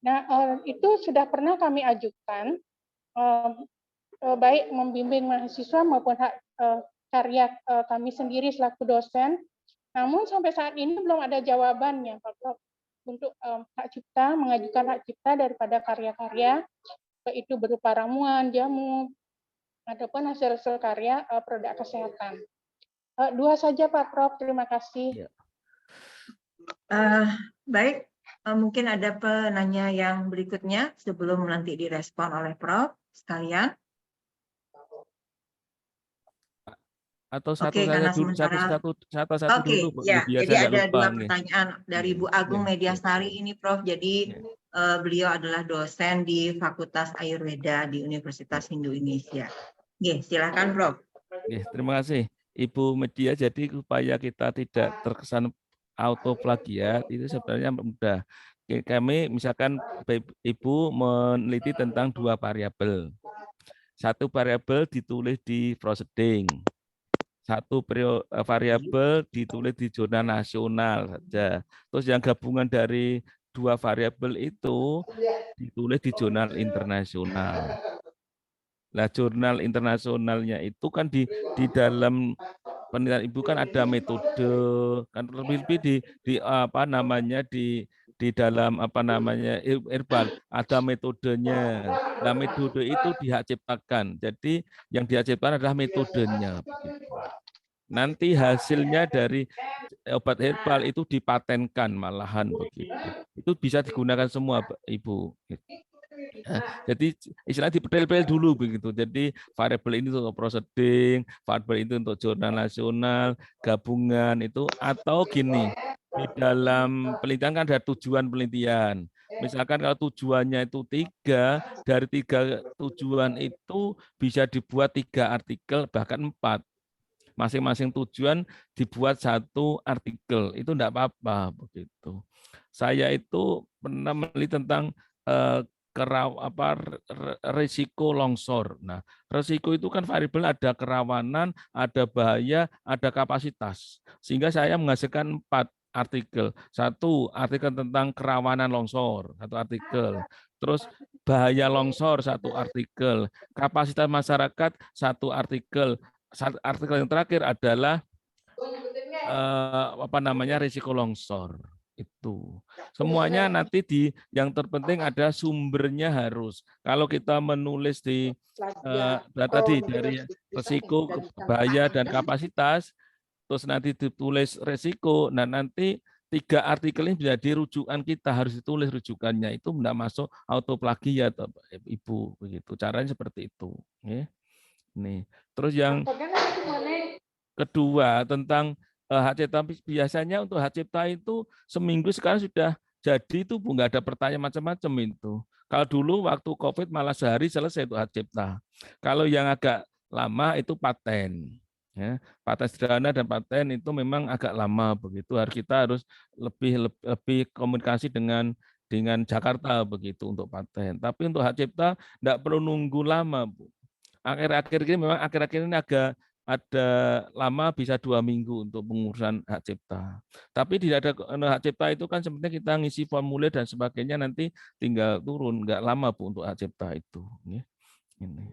Nah, itu sudah pernah kami ajukan, baik membimbing mahasiswa maupun karya kami sendiri selaku dosen. Namun sampai saat ini belum ada jawabannya, Pak Prof, untuk hak cipta, mengajukan hak cipta daripada karya-karya, baik itu berupa ramuan, jamu, ataupun hasil-hasil karya produk kesehatan. 2 saja Pak Prof, terima kasih. Baik, mungkin ada penanya yang berikutnya sebelum nanti direspon oleh Prof sekalian. Atau satu Oke, saja karena dulu, sementara satu dulu, Bu. Ya, Biar jadi saya ada lupa, 2 pertanyaan dari Bu Agung Mediastari ini, Prof. Jadi beliau adalah dosen di Fakultas Ayurveda di Universitas Hindu Indonesia. Silakan, Prof. Terima kasih. Ibu media, jadi supaya kita tidak terkesan auto plagiat itu sebenarnya mudah. Kami misalkan Ibu meneliti tentang 2 variabel. Satu variabel ditulis di proceeding. Satu variabel ditulis di jurnal nasional saja. Terus yang gabungan dari 2 variabel itu ditulis di jurnal internasional. Nah, jurnal internasionalnya itu kan di dalam penelitian Ibu kan ada metode, kan lebih-lebih di apa namanya di dalam apa namanya herbal ada metodenya. Nah, metode itu dihak ciptakan. Jadi yang dihak ciptakan adalah metodenya begitu. Nanti hasilnya dari obat herbal itu dipatenkan malahan begitu. Itu bisa digunakan semua, Ibu. Jadi istilahnya dipedel-pedel dulu begitu. Jadi variabel ini untuk proceeding, variabel itu untuk jurnal nasional, gabungan itu, atau gini, di dalam penelitian kan ada tujuan penelitian. Misalkan kalau tujuannya itu 3, dari 3 tujuan itu bisa dibuat 3 artikel, bahkan 4. Masing-masing tujuan dibuat 1 artikel, itu enggak apa-apa begitu. Saya itu pernah meneliti tentang risiko longsor. Nah, risiko itu kan variabel ada kerawanan, ada bahaya, ada kapasitas. Sehingga saya menghasilkan 4 artikel. 1 artikel tentang kerawanan longsor, 1 artikel. Terus bahaya longsor, 1 artikel. Kapasitas masyarakat, 1 artikel. Artikel yang terakhir adalah apa namanya risiko longsor. Itu semuanya nanti yang terpenting ada sumbernya harus. Kalau kita menulis di tadi dari risiko, bahaya dan kapasitas, terus nanti ditulis risiko, nah nanti 3 artikel ini menjadi rujukan kita, harus ditulis rujukannya, itu tidak masuk auto plagiat, Ibu begitu. Caranya seperti itu. Nih, terus yang kedua tentang hak cipta, biasanya untuk hak cipta itu seminggu sekarang sudah jadi itu Bu, nggak ada pertanyaan macam-macam itu. Kalau dulu waktu COVID malah sehari selesai itu hak cipta. Kalau yang agak lama itu paten. Ya, paten sederhana dan paten itu memang agak lama begitu. Kita harus lebih komunikasi dengan Jakarta begitu untuk paten. Tapi untuk hak cipta enggak perlu nunggu lama, Bu. Akhir-akhir ini memang ini agak ada lama, bisa 2 minggu untuk pengurusan hak cipta. Tapi tidak ada hak cipta itu kan sebenarnya kita ngisi formulir dan sebagainya nanti tinggal turun, nggak lama Bu untuk hak cipta itu. Ini.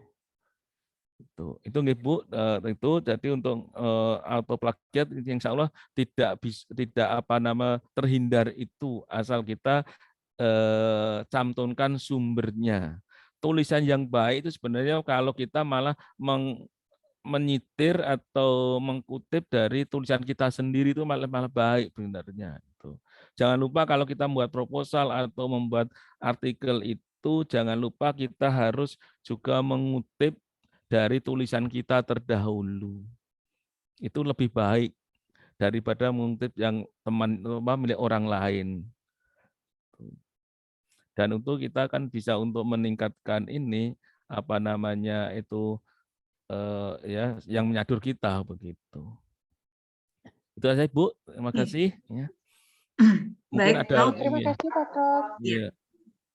Itu nggih Bu, itu jadi untuk auto plagiat insya Allah tidak terhindar itu asal kita cantumkan sumbernya. Tulisan yang baik itu sebenarnya kalau kita malah menyitir atau mengkutip dari tulisan kita sendiri itu malah baik sebenarnya. Jangan lupa kalau kita membuat proposal atau membuat artikel itu jangan lupa kita harus juga mengutip dari tulisan kita terdahulu. Itu lebih baik daripada mengutip yang milik orang lain. Dan untuk kita kan bisa untuk meningkatkan ini ya yang menyadur kita begitu. Itu saja Bu, terima kasih. Ya. Mungkin Baik, ada terima kasih Pak Prof.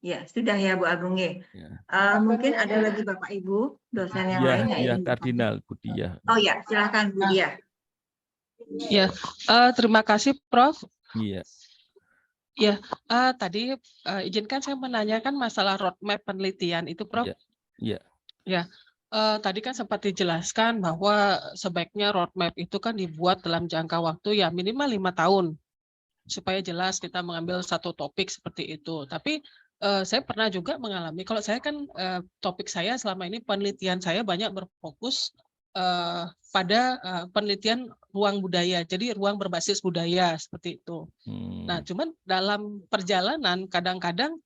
Ya, sudah ya Bu Agung ya. Mungkin ada lagi Bapak Ibu dosen yang lain yang ingin Kardinal Bu Dia. Oh ya, silakan Bu Dia. Ya, terima kasih Prof. Iya. Ya, tadi izinkan saya menanyakan masalah roadmap penelitian itu, Prof. Iya. Ya, tadi kan sempat dijelaskan bahwa sebaiknya roadmap itu kan dibuat dalam jangka waktu ya minimal 5 tahun supaya jelas kita mengambil satu topik seperti itu. Tapi saya pernah juga mengalami, kalau saya kan topik saya selama ini penelitian saya banyak berfokus pada penelitian ruang budaya, jadi ruang berbasis budaya seperti itu. Nah, cuman dalam perjalanan kadang-kadang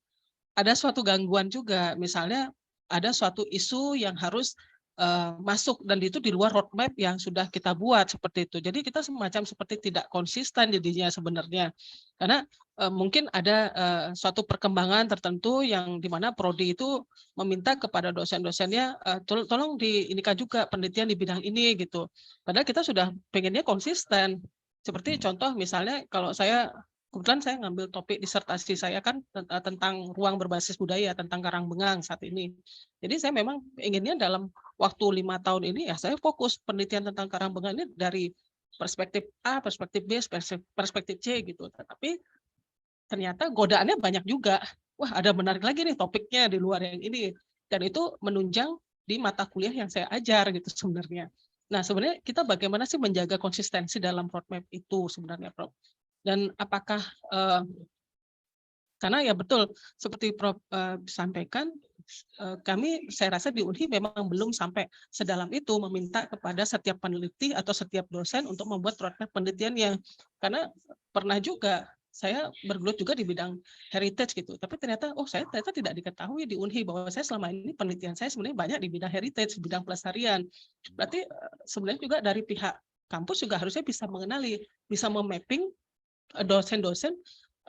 ada suatu gangguan juga, misalnya ada suatu isu yang harus masuk, dan itu di luar roadmap yang sudah kita buat seperti itu. Jadi kita semacam seperti tidak konsisten jadinya sebenarnya. Karena mungkin ada suatu perkembangan tertentu yang di mana prodi itu meminta kepada dosen-dosennya tolong diinikan juga penelitian di bidang ini gitu. Padahal kita sudah pengennya konsisten. Seperti contoh misalnya kalau kebetulan saya ngambil topik disertasi saya kan tentang ruang berbasis budaya, tentang Karangbengang saat ini. Jadi saya memang inginnya dalam waktu 5 tahun ini ya saya fokus penelitian tentang Karangbengang ini dari perspektif A, perspektif B, perspektif C gitu. Tapi ternyata godaannya banyak juga. Wah, ada menarik lagi nih topiknya di luar yang ini. Dan itu menunjang di mata kuliah yang saya ajar gitu sebenarnya. Nah, sebenarnya kita bagaimana sih menjaga konsistensi dalam roadmap itu sebenarnya, Prof? Dan apakah karena ya betul seperti Prof sampaikan, saya rasa di UNHI memang belum sampai sedalam itu meminta kepada setiap peneliti atau setiap dosen untuk membuat roadmap penelitian yang, karena pernah juga saya bergelut juga di bidang heritage gitu, tapi ternyata saya ternyata tidak diketahui di UNHI bahwa saya selama ini penelitian saya sebenarnya banyak di bidang heritage, bidang pelestarian. Berarti sebenarnya juga dari pihak kampus juga harusnya bisa mengenali, bisa memapping dosen-dosen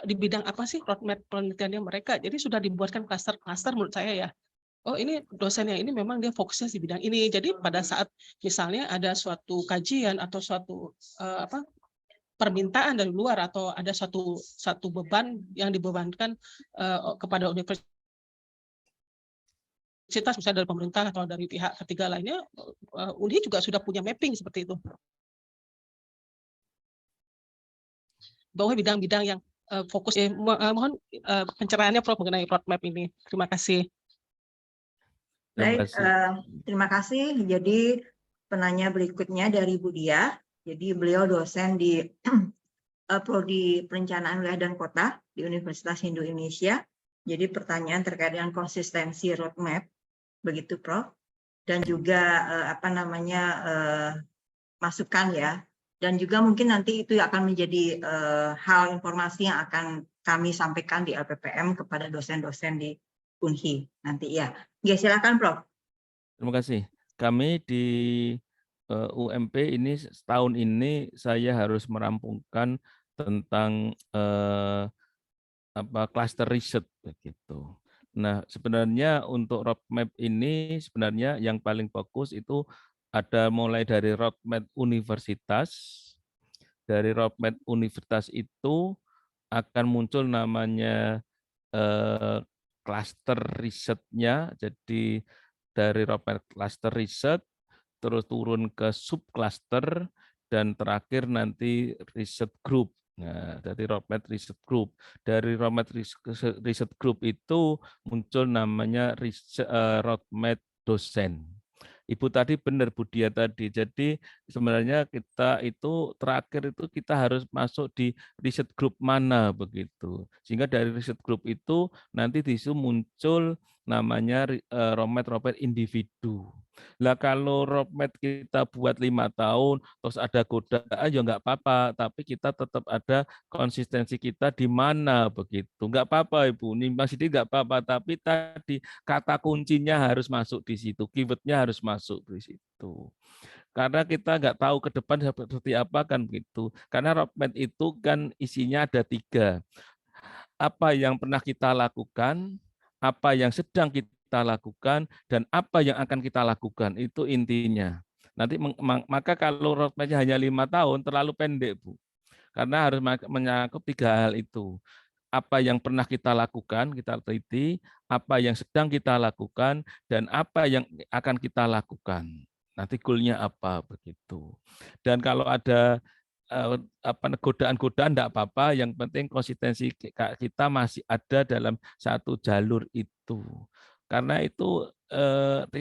di bidang apa sih roadmap penelitiannya mereka. Jadi sudah dibuatkan klaster-klaster menurut saya ya. Oh, ini dosennya ini memang dia fokusnya di bidang ini. Jadi pada saat misalnya ada suatu kajian atau suatu permintaan dari luar atau ada satu beban yang dibebankan kepada universitas misalnya dari pemerintah atau dari pihak ketiga lainnya, UNHI juga sudah punya mapping seperti itu. Bahwa bidang-bidang yang fokus, mohon pencerahannya Prof mengenai roadmap ini. Terima kasih. Baik, terima kasih. Jadi penanya berikutnya dari Bu Dia. Jadi beliau dosen di Prodi Perencanaan Wilayah dan Kota di Universitas Hindu Indonesia. Jadi pertanyaan terkait dengan konsistensi roadmap, begitu Prof. Dan juga masukan ya. Dan juga mungkin nanti itu akan menjadi hal informasi yang akan kami sampaikan di LPPM kepada dosen-dosen di UNHI nanti ya. Ya, silakan Prof. Terima kasih. Kami di UMP ini setahun ini saya harus merampungkan tentang cluster riset begitu. Nah, sebenarnya untuk roadmap ini sebenarnya yang paling fokus itu ada mulai dari roadmap universitas. Dari roadmap universitas itu akan muncul namanya cluster risetnya. Jadi dari roadmap cluster riset terus turun ke subcluster dan terakhir nanti riset group. Nah, dari roadmap riset group. Dari roadmap riset group itu muncul namanya roadmap dosen. Ibu tadi benar, Bu Dia tadi. Jadi sebenarnya kita itu terakhir itu kita harus masuk di riset group mana begitu. Sehingga dari riset group itu nanti di situ muncul namanya roadmap individu. Lah kalau roadmap kita buat 5 tahun, terus ada godaan ya nggak apa-apa, tapi kita tetap ada konsistensi kita di mana begitu. Nggak apa-apa Ibu, nimbang sidik nggak apa-apa, tapi tadi kata kuncinya harus masuk di situ, keywordnya harus masuk di situ. Karena kita nggak tahu ke depan seperti apa kan begitu. Karena roadmap itu kan isinya ada 3. Apa yang pernah kita lakukan, apa yang sedang kita lakukan, dan apa yang akan kita lakukan, itu intinya. Nanti maka kalau roadmap-nya hanya 5 tahun terlalu pendek, Bu. Karena harus mencakup 3 hal itu. Apa yang pernah kita lakukan, kita teliti, apa yang sedang kita lakukan, dan apa yang akan kita lakukan. Nanti goal-nya apa begitu. Dan kalau ada godaan-godaan enggak apa-apa, yang penting konsistensi kita masih ada dalam satu jalur itu. Karena itu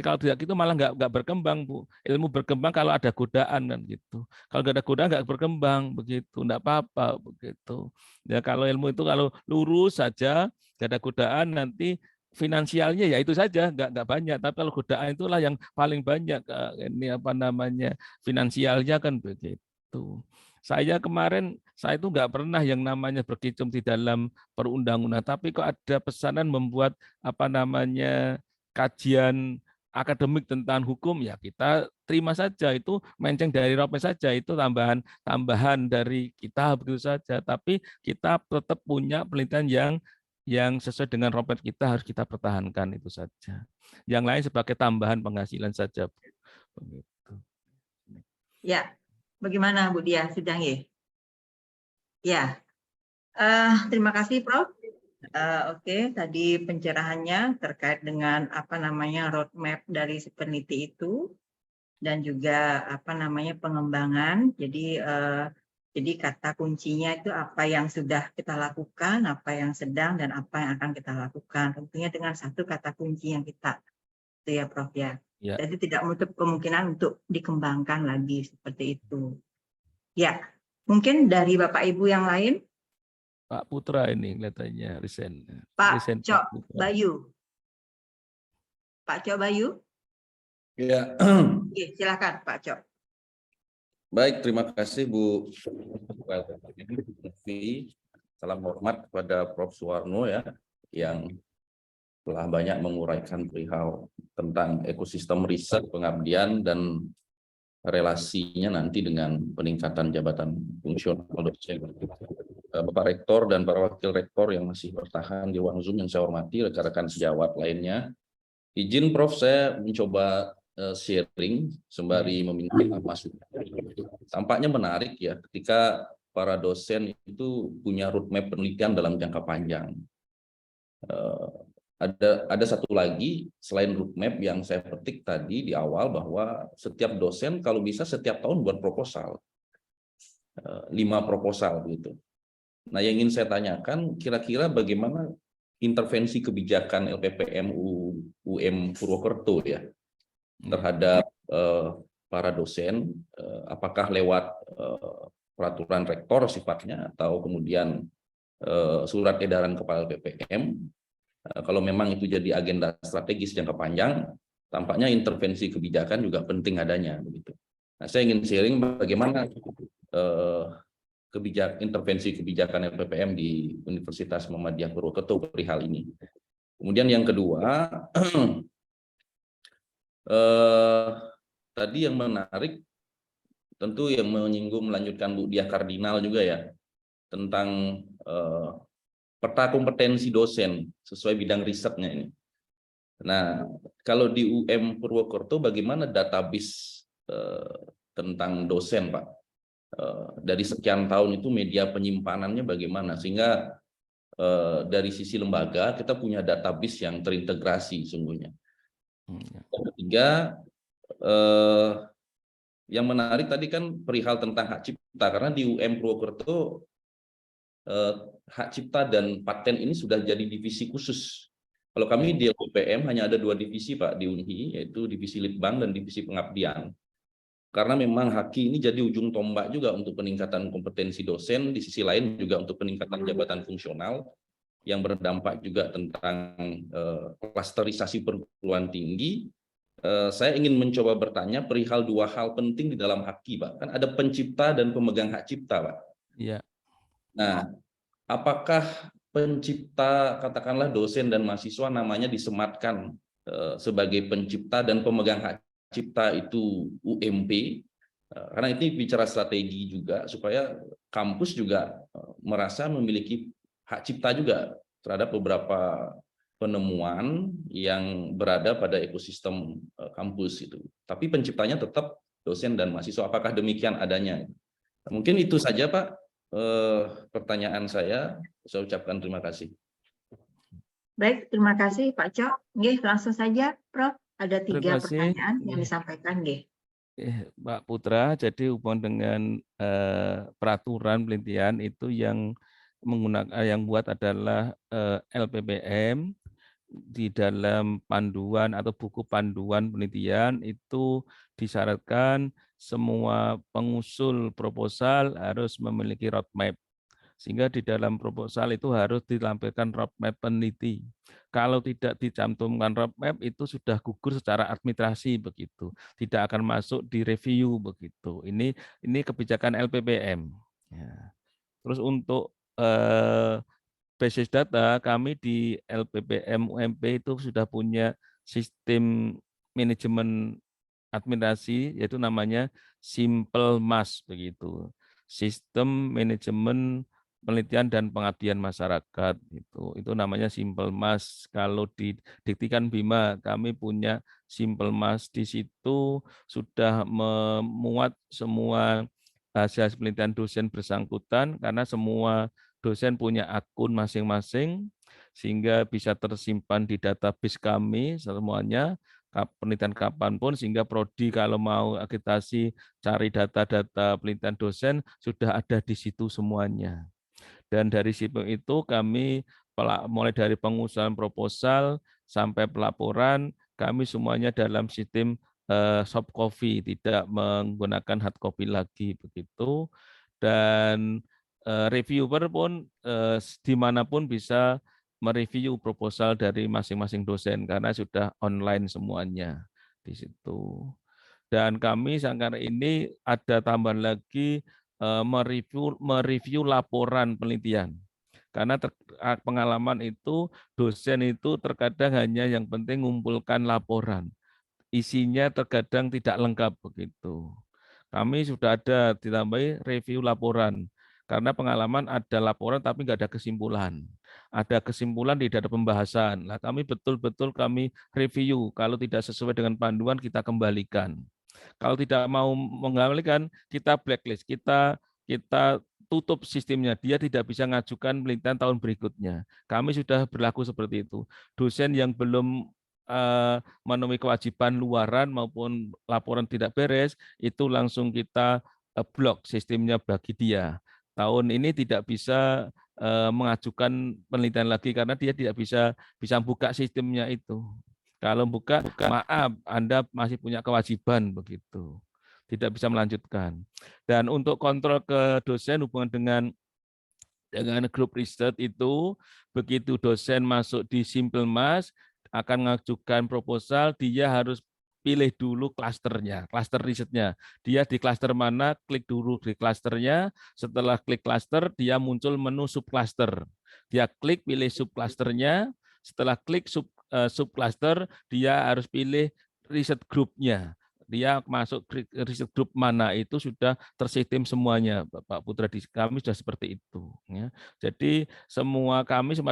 kalau tidak gitu malah nggak berkembang, Bu. Ilmu berkembang kalau ada godaan kan gitu. Kalau nggak ada godaan nggak berkembang begitu, enggak apa-apa begitu. Ya kalau ilmu itu kalau lurus saja, nggak ada godaan nanti finansialnya ya itu saja, nggak banyak. Tapi kalau godaan itulah yang paling banyak ini finansialnya kan begitu. Saya kemarin, saya itu nggak pernah yang namanya berkecimpung di dalam perundang-undangan, tapi kok ada pesanan membuat kajian akademik tentang hukum, ya kita terima saja, itu menceng dari roadmap saja, itu tambahan dari kita begitu saja. Tapi kita tetap punya penelitian yang sesuai dengan roadmap kita, harus kita pertahankan, itu saja. Yang lain sebagai tambahan penghasilan saja. Begitu. Ya, bagaimana Bu Dia? Sudah ya? Ya, terima kasih Prof. Oke, tadi pencerahannya terkait dengan roadmap dari si peneliti itu dan juga pengembangan. Jadi kata kuncinya itu apa yang sudah kita lakukan, apa yang sedang, dan apa yang akan kita lakukan. Tentunya dengan satu kata kunci yang kita, itu ya Prof ya. Ya. Jadi tidak menutup kemungkinan untuk dikembangkan lagi seperti itu. Ya, mungkin dari Bapak Ibu yang lain. Pak Putra ini kelihatannya resign. Pak Cok Bayu. Pak Cok Bayu. Ya. Oke, silakan Pak Cok. Baik, terima kasih Bu. Salam hormat kepada Prof. Suwarno ya, yang telah banyak menguraikan perihal tentang ekosistem riset, pengabdian, dan relasinya nanti dengan peningkatan jabatan fungsional dosen. Bapak Rektor dan para Wakil Rektor yang masih bertahan di ruang Zoom yang saya hormati, rekan-rekan sejawat lainnya. Izin Prof, saya mencoba sharing sembari meminta masukan. Tampaknya menarik ya ketika para dosen itu punya roadmap penelitian dalam jangka panjang. Ada satu lagi selain roadmap yang saya petik tadi di awal, bahwa setiap dosen kalau bisa setiap tahun buat proposal, 5 proposal gitu. Nah, yang ingin saya tanyakan, kira-kira bagaimana intervensi kebijakan LPPM UM Purwokerto ya terhadap para dosen, apakah lewat peraturan rektor sifatnya atau kemudian surat edaran kepala LPPM. Kalau memang itu jadi agenda strategis jangka panjang, tampaknya intervensi kebijakan juga penting adanya begitu. Nah, saya ingin sharing bagaimana intervensi kebijakan LPPM di Universitas Muhammadiyah Purwokerto perihal ini. Kemudian yang kedua, tadi yang menarik tentu yang melanjutkan Bu Diah Kardinal juga ya, tentang peta kompetensi dosen sesuai bidang risetnya ini. Nah, kalau di UM Purwokerto bagaimana database tentang dosen, Pak? Dari sekian tahun itu media penyimpanannya bagaimana, sehingga dari sisi lembaga kita punya database yang terintegrasi sungguhnya. Yang ketiga, yang menarik tadi kan perihal tentang hak cipta, karena di UM Purwokerto hak cipta dan paten ini sudah jadi divisi khusus. Kalau kami di LPPM hanya ada 2 divisi Pak di UNHI, yaitu divisi litbang dan divisi pengabdian. Karena memang haki ini jadi ujung tombak juga untuk peningkatan kompetensi dosen, di sisi lain juga untuk peningkatan jabatan fungsional yang berdampak juga tentang klasterisasi perguruan tinggi. Saya ingin mencoba bertanya perihal 2 hal penting di dalam haki, Pak. Kan ada pencipta dan pemegang hak cipta, Pak. Iya. Nah, apakah pencipta, katakanlah dosen dan mahasiswa namanya disematkan sebagai pencipta dan pemegang hak cipta itu UMP, karena ini bicara strategi juga supaya kampus juga merasa memiliki hak cipta juga terhadap beberapa penemuan yang berada pada ekosistem kampus itu. Tapi penciptanya tetap dosen dan mahasiswa. Apakah demikian adanya? Mungkin itu saja Pak pertanyaan saya ucapkan terima kasih. Baik, terima kasih Pak Cok. Nggih, langsung saja Prof. Ada 3 pertanyaan yang disampaikan nggih. Pak Putra, jadi hubungan dengan peraturan penelitian itu yang buat adalah LPPM. Di dalam panduan atau buku panduan penelitian itu disyaratkan semua pengusul proposal harus memiliki roadmap. Sehingga di dalam proposal itu harus dilampirkan roadmap peneliti. Kalau tidak dicantumkan roadmap itu sudah gugur secara administrasi begitu. Tidak akan masuk di review begitu. Ini kebijakan LPPM. Ya. Terus untuk basis data, kami di LPPM UMP itu sudah punya sistem manajemen administrasi, yaitu namanya SimpelMas begitu. Sistem Manajemen Penelitian dan Pengabdian Masyarakat itu namanya SimpelMas. Kalau didiktikan Bima, kami punya SimpelMas. Di situ sudah memuat semua hasil penelitian dosen bersangkutan, karena semua dosen punya akun masing-masing sehingga bisa tersimpan di database kami semuanya, penelitian kapanpun, sehingga prodi kalau mau akreditasi cari data-data penelitian dosen sudah ada di situ semuanya. Dan dari situ itu kami mulai dari pengusulan proposal sampai pelaporan, kami semuanya dalam sistem soft copy, tidak menggunakan hard copy lagi begitu. Dan reviewer pun dimanapun bisa mereview proposal dari masing-masing dosen karena sudah online semuanya di situ. Dan kami sekarang ini ada tambahan lagi mereview laporan penelitian. Karena pengalaman itu dosen itu terkadang hanya yang penting mengumpulkan laporan. Isinya terkadang tidak lengkap begitu. Kami sudah ada ditambahi review laporan. Karena pengalaman ada laporan tapi nggak ada kesimpulan. Ada kesimpulan tidak ada pembahasan. Nah, kami betul-betul kami review. Kalau tidak sesuai dengan panduan kita kembalikan. Kalau tidak mau mengembalikan, kita blacklist, kita tutup sistemnya. Dia tidak bisa mengajukan penelitian tahun berikutnya. Kami sudah berlaku seperti itu. Dosen yang belum memenuhi kewajiban luaran maupun laporan tidak beres, itu langsung kita blok sistemnya bagi dia. Tahun ini tidak bisa mengajukan penelitian lagi karena dia tidak bisa buka sistemnya itu. Kalau buka, maaf, Anda masih punya kewajiban begitu. Tidak bisa melanjutkan. Dan untuk kontrol ke dosen hubungan dengan grup riset itu, begitu dosen masuk di SimpelMas, akan mengajukan proposal, dia harus pilih dulu klasternya, klaster risetnya. Dia di klaster mana, klik dulu di klasternya. Setelah klik klaster, dia muncul menu subklaster. Dia klik pilih subklasternya. Setelah klik subklaster, dia harus pilih riset grupnya. Dia masuk riset grup mana itu sudah tersistem semuanya, Bapak Putra. Di kami sudah seperti itu. Ya. Jadi semua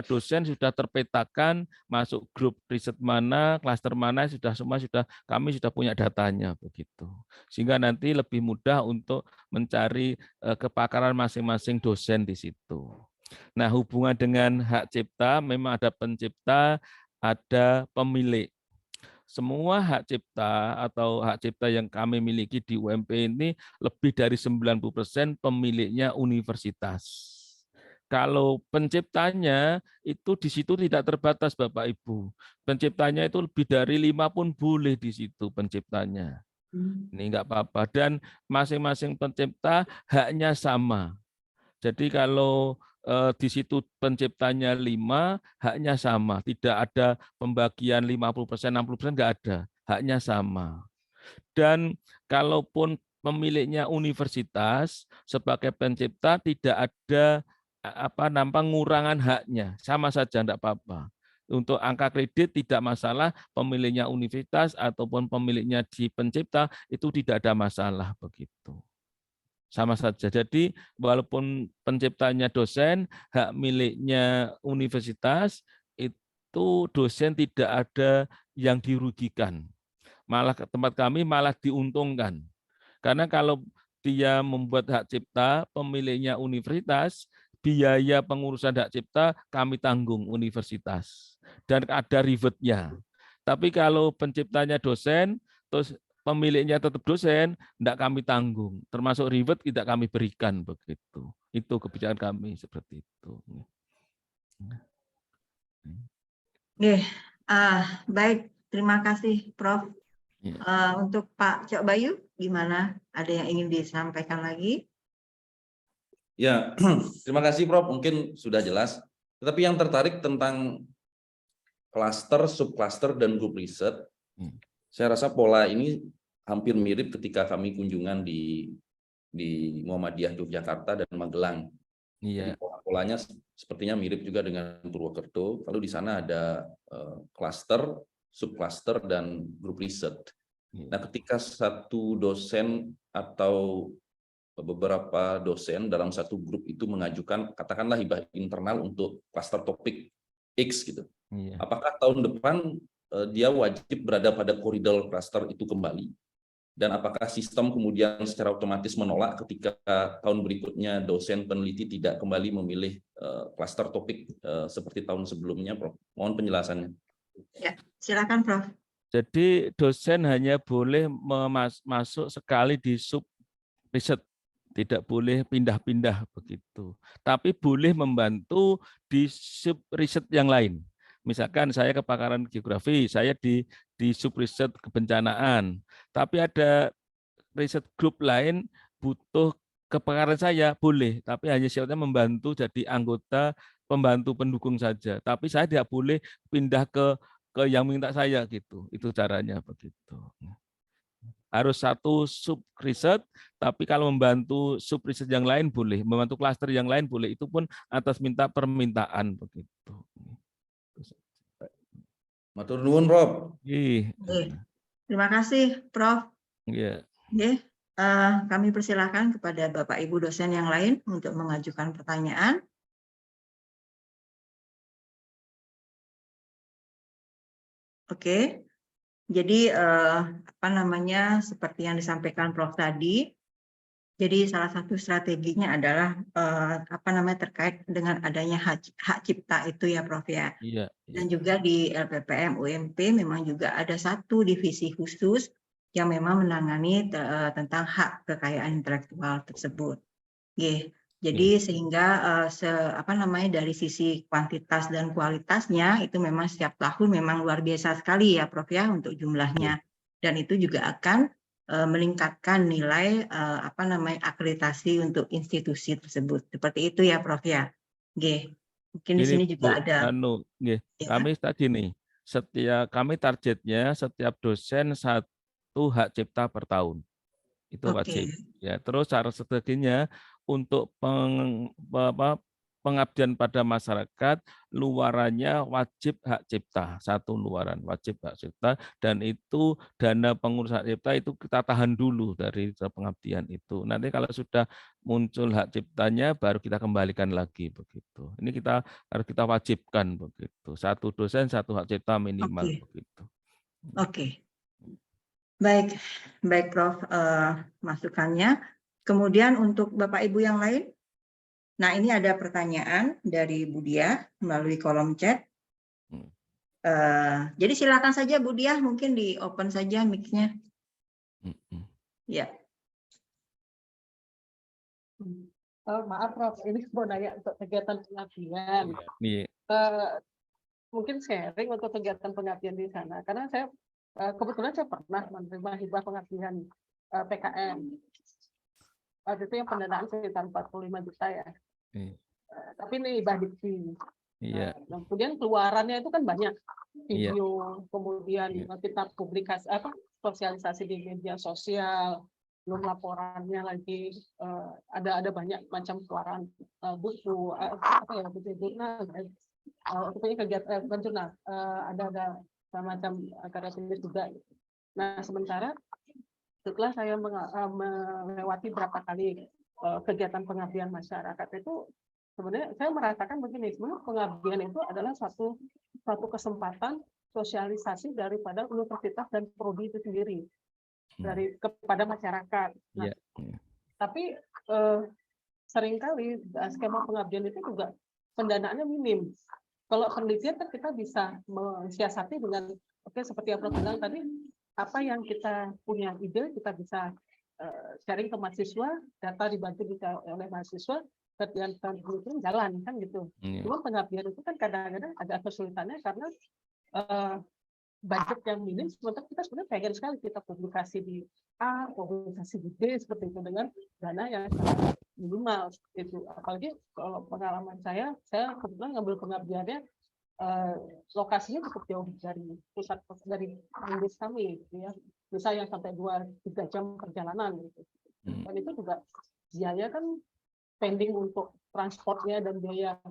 dosen sudah terpetakan masuk grup riset mana, klaster mana, kami sudah punya datanya begitu. Sehingga nanti lebih mudah untuk mencari kepakaran masing-masing dosen di situ. Nah, hubungan dengan hak cipta, memang ada pencipta, ada pemilik. Semua hak cipta atau hak cipta yang kami miliki di UMP ini lebih dari 90% pemiliknya universitas. Kalau penciptanya itu di situ tidak terbatas Bapak Ibu. Penciptanya itu lebih dari 5 pun boleh di situ penciptanya. Ini enggak apa-apa. Dan masing-masing pencipta haknya sama. Jadi kalau di situ penciptanya 5, haknya sama. Tidak ada pembagian 50%, 60%, enggak ada. Haknya sama. Dan kalaupun pemiliknya universitas, sebagai pencipta tidak ada pengurangan haknya. Sama saja, enggak apa-apa. Untuk angka kredit tidak masalah, pemiliknya universitas ataupun pemiliknya si pencipta, itu tidak ada masalah begitu. Sama saja. Jadi walaupun penciptanya dosen, hak miliknya universitas, itu dosen tidak ada yang dirugikan. Malah ke tempat kami malah diuntungkan. Karena kalau dia membuat hak cipta, pemiliknya universitas, biaya pengurusan hak cipta kami tanggung universitas. Dan ada ribetnya. Tapi kalau penciptanya dosen, terus pemiliknya tetap dosen, tidak kami tanggung. Termasuk ribet tidak kami berikan begitu. Itu kebijakan kami seperti itu. Baik, terima kasih Prof. Ya. Untuk Pak Cok Bayu, gimana? Ada yang ingin disampaikan lagi? Ya, terima kasih Prof. Mungkin sudah jelas. Tetapi yang tertarik tentang klaster, subklaster, dan grup riset, saya rasa pola ini hampir mirip ketika kami kunjungan di Muhammadiyah Yogyakarta dan Magelang. Iya. Jadi polanya sepertinya mirip juga dengan Purwokerto. Lalu di sana ada klaster, subcluster dan grup riset. Nah, ketika satu dosen atau beberapa dosen dalam satu grup itu mengajukan katakanlah hibah internal untuk klaster topik X gitu. Apakah tahun depan dia wajib berada pada koridor klaster itu kembali? Dan apakah sistem kemudian secara otomatis menolak ketika tahun berikutnya dosen peneliti tidak kembali memilih klaster topik seperti tahun sebelumnya, Prof? Mohon penjelasannya. Ya, silakan, Prof. Jadi dosen hanya boleh masuk sekali di sub riset, tidak boleh pindah-pindah begitu. Tapi boleh membantu di sub riset yang lain. Misalkan saya kepakaran geografi, saya di sub riset kebencanaan. Tapi ada riset grup lain butuh kepakaran saya, boleh. Tapi hanya syaratnya membantu jadi anggota pembantu pendukung saja. Tapi saya tidak boleh pindah ke yang minta saya gitu. Itu caranya begitu. Harus satu sub riset, tapi kalau membantu sub riset yang lain boleh, membantu klaster yang lain boleh. Itu pun atas permintaan begitu. Matur nuwun, Prof. Terima kasih, Prof. Iya. Kami persilahkan kepada Bapak Ibu dosen yang lain untuk mengajukan pertanyaan. Oke. Jadi seperti yang disampaikan Prof tadi, jadi salah satu strateginya adalah terkait dengan adanya hak cipta itu ya, Prof ya. Iya. Dan juga di LPPM UMP memang juga ada satu divisi khusus yang memang menangani tentang hak kekayaan intelektual tersebut. Jadi sehingga dari sisi kuantitas dan kualitasnya itu memang setiap tahun memang luar biasa sekali ya, Prof ya, untuk jumlahnya. Dan itu juga akan meningkatkan nilai akreditasi untuk institusi tersebut. Seperti itu ya, Prof ya. Mungkin di sini juga ada. Kami tadi nih, kami targetnya setiap dosen satu hak cipta per tahun. Itu wajib. Ya, terus cara strateginya untuk pengabdian pada masyarakat, luarannya wajib hak cipta, satu luaran wajib hak cipta, dan itu dana pengurus hak cipta itu kita tahan dulu dari pengabdian itu. Nanti kalau sudah muncul hak ciptanya baru kita kembalikan lagi begitu. Ini harus kita wajibkan begitu. Satu dosen satu hak cipta minimal begitu. Baik Prof, masukannya. Kemudian untuk Bapak Ibu yang lain, nah ini ada pertanyaan dari Budia melalui kolom chat. Jadi silakan saja Budia, mungkin di open saja mic-nya. Ya. Maaf Prof, ini mau nanya untuk kegiatan pengabdian. Mungkin sharing untuk kegiatan pengabdian di sana, karena saya kebetulan saya pernah menerima hibah pengabdian PKM. Waktu itu yang pendanaan sekitar 45 juta ya. Tapi ini hibah dikti. Kemudian keluarannya itu kan banyak video, kemudian kita publikasi sosialisasi di media sosial, belum laporannya lagi, ada banyak macam keluaran buku, buku jurnal, kegiatan jurnal, ada macam karya tulis juga. Nah, sementara setelah saya melewati berapa kali kegiatan pengabdian masyarakat itu, sebenarnya saya merasakan begini, sebenarnya pengabdian itu adalah suatu kesempatan sosialisasi daripada universitas dan prodi itu sendiri kepada masyarakat. Nah, tapi seringkali skema pengabdian itu juga pendanaannya minim. Kalau penelitian kan kita bisa mensiasati dengan seperti yang Prof bilang tadi, apa yang kita punya ide kita bisa sharing ke mahasiswa, data dibantu oleh mahasiswa, dan penelitian jalan kan gitu. Cuma pengabdian itu kan kadang-kadang ada kesulitannya karena budget yang minim, sementara kita sebenarnya pengen sekali kita publikasi di A, publikasi di B seperti itu dengan dana yang sangat minimal itu. Apalagi kalau pengalaman saya kebetulan ngambil pengabdiannya lokasinya cukup jauh dari pusat dari kampus kami, gitu ya. Bisa yang sampai 2-3 jam perjalanan gitu. Dan itu juga biaya kan pending untuk transportnya dan biaya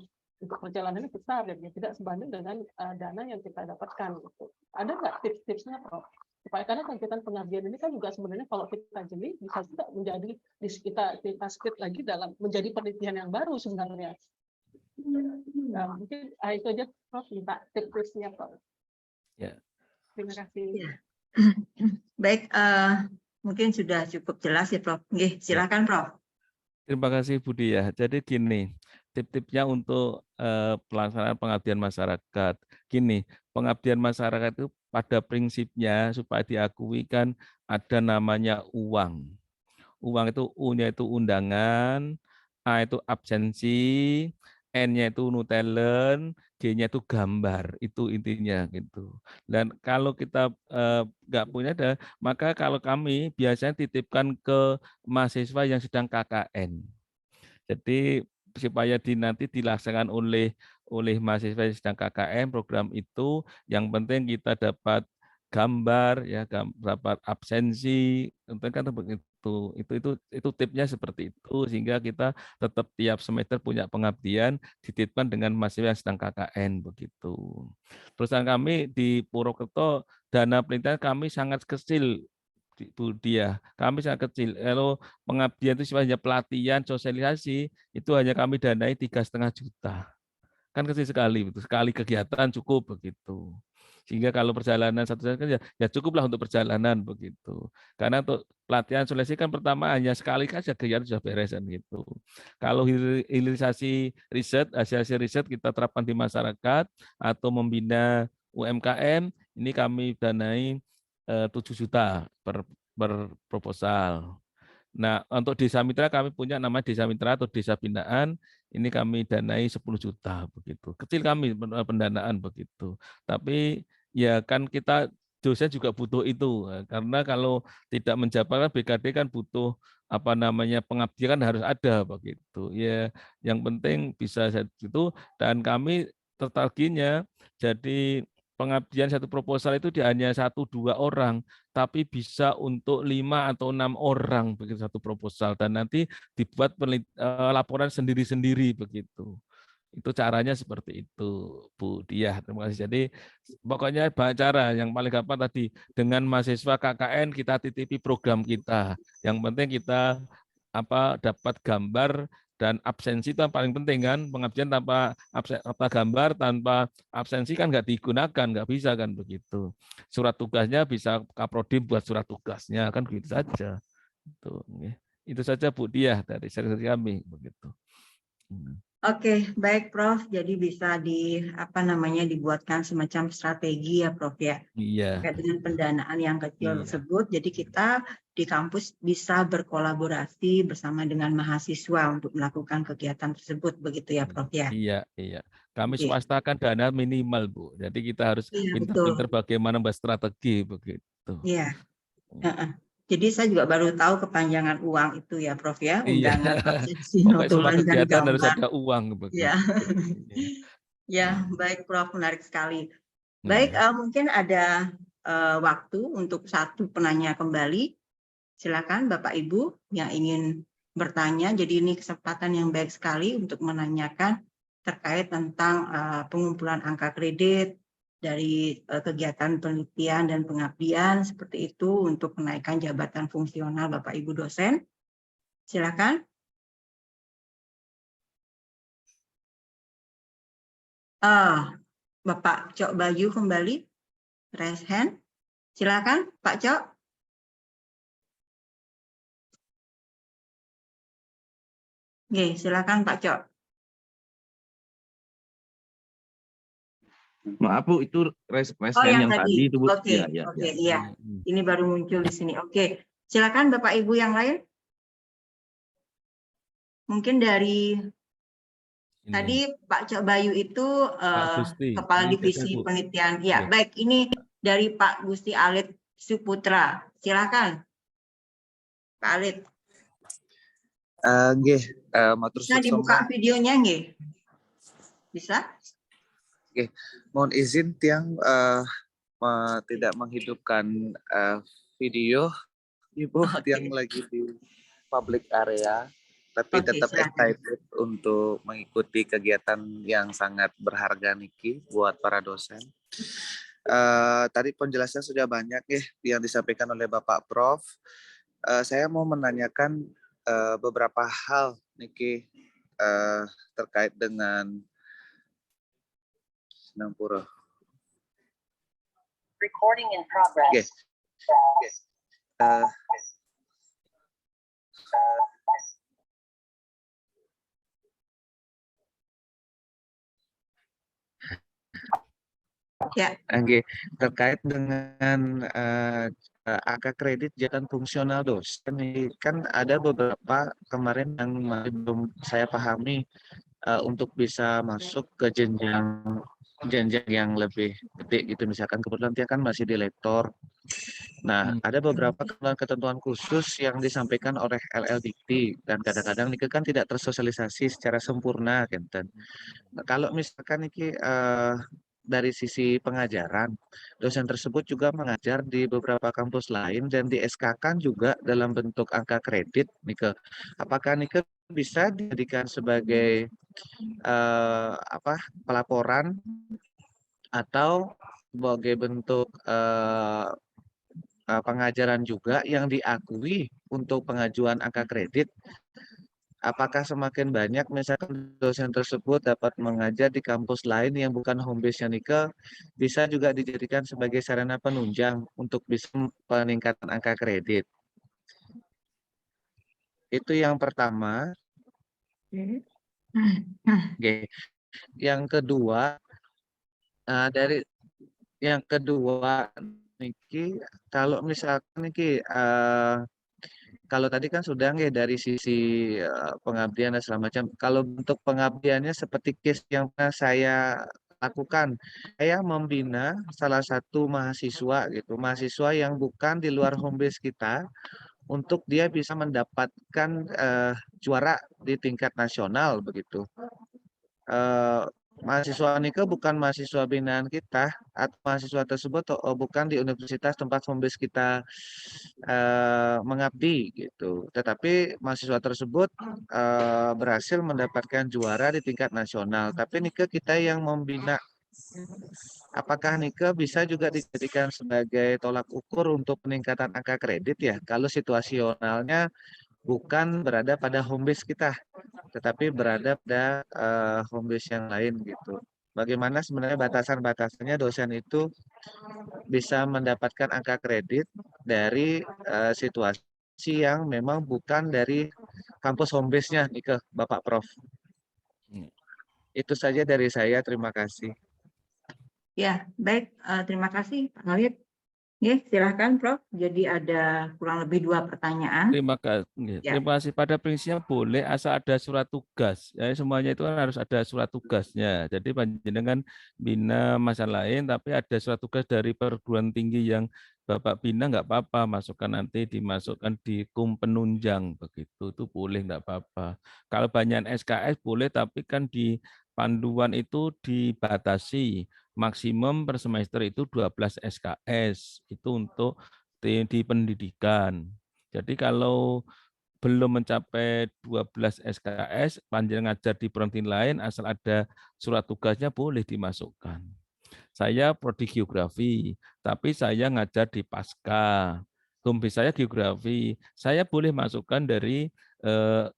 untuk perjalanannya besar dan tidak sebanding dengan dana yang kita dapatkan. Gitu. Ada nggak tips-tipsnya, Prof? Supaya karena kegiatan pengabdian ini kan juga sebenarnya kalau kita jeli bisa juga menjadi kita split lagi dalam menjadi penelitian yang baru sebenarnya. Nah, mungkin itu aja, Prof, minta tips-tipsnya, Prof. Ya. Terima kasih. Ya. Baik, mungkin sudah cukup jelas ya, Prof. Nggih, silakan, Prof. Terima kasih Budi ya. Jadi gini, tip-tipnya untuk pelaksanaan pengabdian masyarakat. Gini, pengabdian masyarakat itu pada prinsipnya supaya diakui kan ada namanya uang. Uang itu U-nya itu undangan, A itu absensi, N-nya itu nutelent, G-nya itu gambar. Itu intinya gitu. Dan kalau kita nggak punya ada, maka kalau kami biasanya titipkan ke mahasiswa yang sedang KKN. Jadi supaya nanti dilaksanakan oleh mahasiswa yang sedang KKN program itu, yang penting kita dapat gambar ya, dapat absensi, kan begitu. Itu tipnya seperti itu, sehingga kita tetap tiap semester punya pengabdian dititipkan dengan mahasiswa yang sedang KKN begitu. Perusahaan kami di Purwokerto, dana penelitian kami sangat kecil, Bu Dia. Kami sangat kecil. Kalau pengabdian itu sifatnya pelatihan, sosialisasi, itu hanya kami danai 3,5 juta. Kan kecil sekali, betul. Sekali kegiatan cukup begitu. Sehingga kalau perjalanan satu kan ya cukuplah untuk perjalanan begitu. Karena untuk pelatihan sosialisasi kan pertama hanya sekali saja kegiatan sudah beres gitu. Kalau hilirisasi riset, hasil riset kita terapkan di masyarakat atau membina UMKM, ini kami danai 7 juta per proposal. Nah, untuk desa mitra kami punya nama desa mitra atau desa binaan, ini kami danai 10 juta begitu. Kecil kami pendanaan begitu. Tapi ya kan kita dosen juga butuh itu, karena kalau tidak menjabat BKD kan butuh apa namanya pengabdian harus ada begitu. Ya, yang penting bisa itu, dan kami tertargetnya jadi pengabdian satu proposal itu hanya 1-2 orang, tapi bisa untuk 5 atau 6 orang begitu satu proposal, dan nanti dibuat laporan sendiri-sendiri begitu. Itu caranya seperti itu, Bu Diah. Terima kasih. Jadi pokoknya banyak cara. Yang paling gampang tadi dengan mahasiswa KKN kita titipi program kita. Yang penting kita dapat gambar dan absensi itu yang paling penting kan. Pengabdian tanpa gambar, tanpa absensi kan nggak digunakan, nggak bisa kan begitu. Surat tugasnya bisa Kaprodi buat surat tugasnya kan gitu saja. Itu saja Bu Diah dari seri kami begitu. Oke, baik Prof. Jadi bisa dibuatkan semacam strategi ya Prof ya. Iya. Terkait dengan pendanaan yang kecil tersebut. Jadi kita di kampus bisa berkolaborasi bersama dengan mahasiswa untuk melakukan kegiatan tersebut, begitu ya Prof ya. Iya. Kami swasta kan dana minimal Bu. Jadi kita harus pintar-pintar bagaimana membuat strategi begitu. Iya. Jadi saya juga baru tahu kepanjangan uang itu ya Prof ya, undangan, absensi, notulen, dan gambar. Harus ada uang begitu. Ya. Ya, baik Prof, menarik sekali. Baik, mungkin ada waktu untuk satu penanya kembali. Silakan Bapak Ibu yang ingin bertanya. Jadi ini kesempatan yang baik sekali untuk menanyakan terkait tentang pengumpulan angka kredit dari kegiatan penelitian dan pengabdian seperti itu untuk kenaikan jabatan fungsional Bapak Ibu dosen. Silakan. Bapak Cok Bayu kembali, raise hand. Silakan Pak Cok. Oke, silakan Pak Cok. Maaf Bu, itu raise hand yang tadi itu Bu. Oke, iya. Ini baru muncul di sini. Oke, silakan Bapak Ibu yang lain. Mungkin dari tadi Pak Cok Bayu itu Kepala Divisi Penelitian. Ya, baik. Ini dari Pak Gusti Alit Suputra. Silakan, Pak Alit. Bisa dibuka videonya nggih? Bisa? Oke, mohon izin Tiang tidak menghidupkan video Ibu yang lagi di public area. tapi Oke, tetap silakan. excited untuk mengikuti kegiatan yang sangat berharga niki buat para dosen. Tadi penjelasan sudah banyak ya yang disampaikan oleh Bapak Prof. Saya mau menanyakan beberapa hal niki terkait dengan Sinampura. Recording in progress. Ya, Oke, terkait dengan angka kredit jabatan fungsional dosen, ini kan ada beberapa kemarin yang masih belum saya pahami untuk bisa masuk ke jenjang yang lebih gede gitu, misalkan kebetulan dia kan masih di lektor. Nah, ada beberapa ketentuan khusus yang disampaikan oleh LLDikti dan kadang-kadang ini kan tidak tersosialisasi secara sempurna, Kenten. Nah, kalau misalkan ini dari sisi pengajaran, dosen tersebut juga mengajar di beberapa kampus lain dan di SK-kan juga dalam bentuk angka kredit, Nike. Apakah Nike bisa dijadikan sebagai pelaporan atau sebagai bentuk pengajaran juga yang diakui untuk pengajuan angka kredit? Apakah semakin banyak misalkan dosen tersebut dapat mengajar di kampus lain yang bukan home base-nya Nike, bisa juga dijadikan sebagai sarana penunjang untuk bisa peningkatan angka kredit. Itu yang pertama. Oke. Yang kedua, Niki, kalau misalkan Niki, kalau tadi kan sudah nggih dari sisi pengabdian dan segala macam. Kalau bentuk pengabdiannya seperti case yang pernah saya lakukan, saya membina salah satu mahasiswa gitu, mahasiswa yang bukan di luar home base kita, untuk dia bisa mendapatkan juara di tingkat nasional begitu. Mahasiswa Nike bukan mahasiswa binaan kita, atau mahasiswa tersebut bukan di universitas tempat home base kita mengabdi gitu. Tetapi mahasiswa tersebut berhasil mendapatkan juara di tingkat nasional. Tapi Nike kita yang membina. Apakah Nike bisa juga dijadikan sebagai tolak ukur untuk peningkatan angka kredit ya? Kalau situasionalnya bukan berada pada home base kita, tetapi berada pada home base yang lain gitu. Bagaimana sebenarnya batasan-batasannya dosen itu bisa mendapatkan angka kredit dari situasi yang memang bukan dari kampus home base-nya nih ke Bapak Prof. Itu saja dari saya, terima kasih. ya, baik. Terima kasih Pak Khalid. Ya, silahkan Prof. Jadi ada kurang lebih 2 pertanyaan. Terima kasih. Ya. Terima kasih. Pada prinsipnya boleh asal ada surat tugas. Ya, semuanya itu kan harus ada surat tugasnya. Jadi panjenengan bina masa lain, tapi ada surat tugas dari perguruan tinggi yang Bapak bina nggak apa-apa. Masukkan nanti dimasukkan di penunjang begitu. Itu boleh nggak apa-apa. Kalau banyak SKS boleh, tapi kan di panduan itu dibatasi maksimum per semester itu 12 SKS. Itu untuk di pendidikan. Jadi kalau belum mencapai 12 SKS, panjenengan ngajar di perguruan tinggi lain, asal ada surat tugasnya boleh dimasukkan. Saya prodi geografi, tapi saya ngajar di Pasca. Home base saya geografi. Saya boleh masukkan dari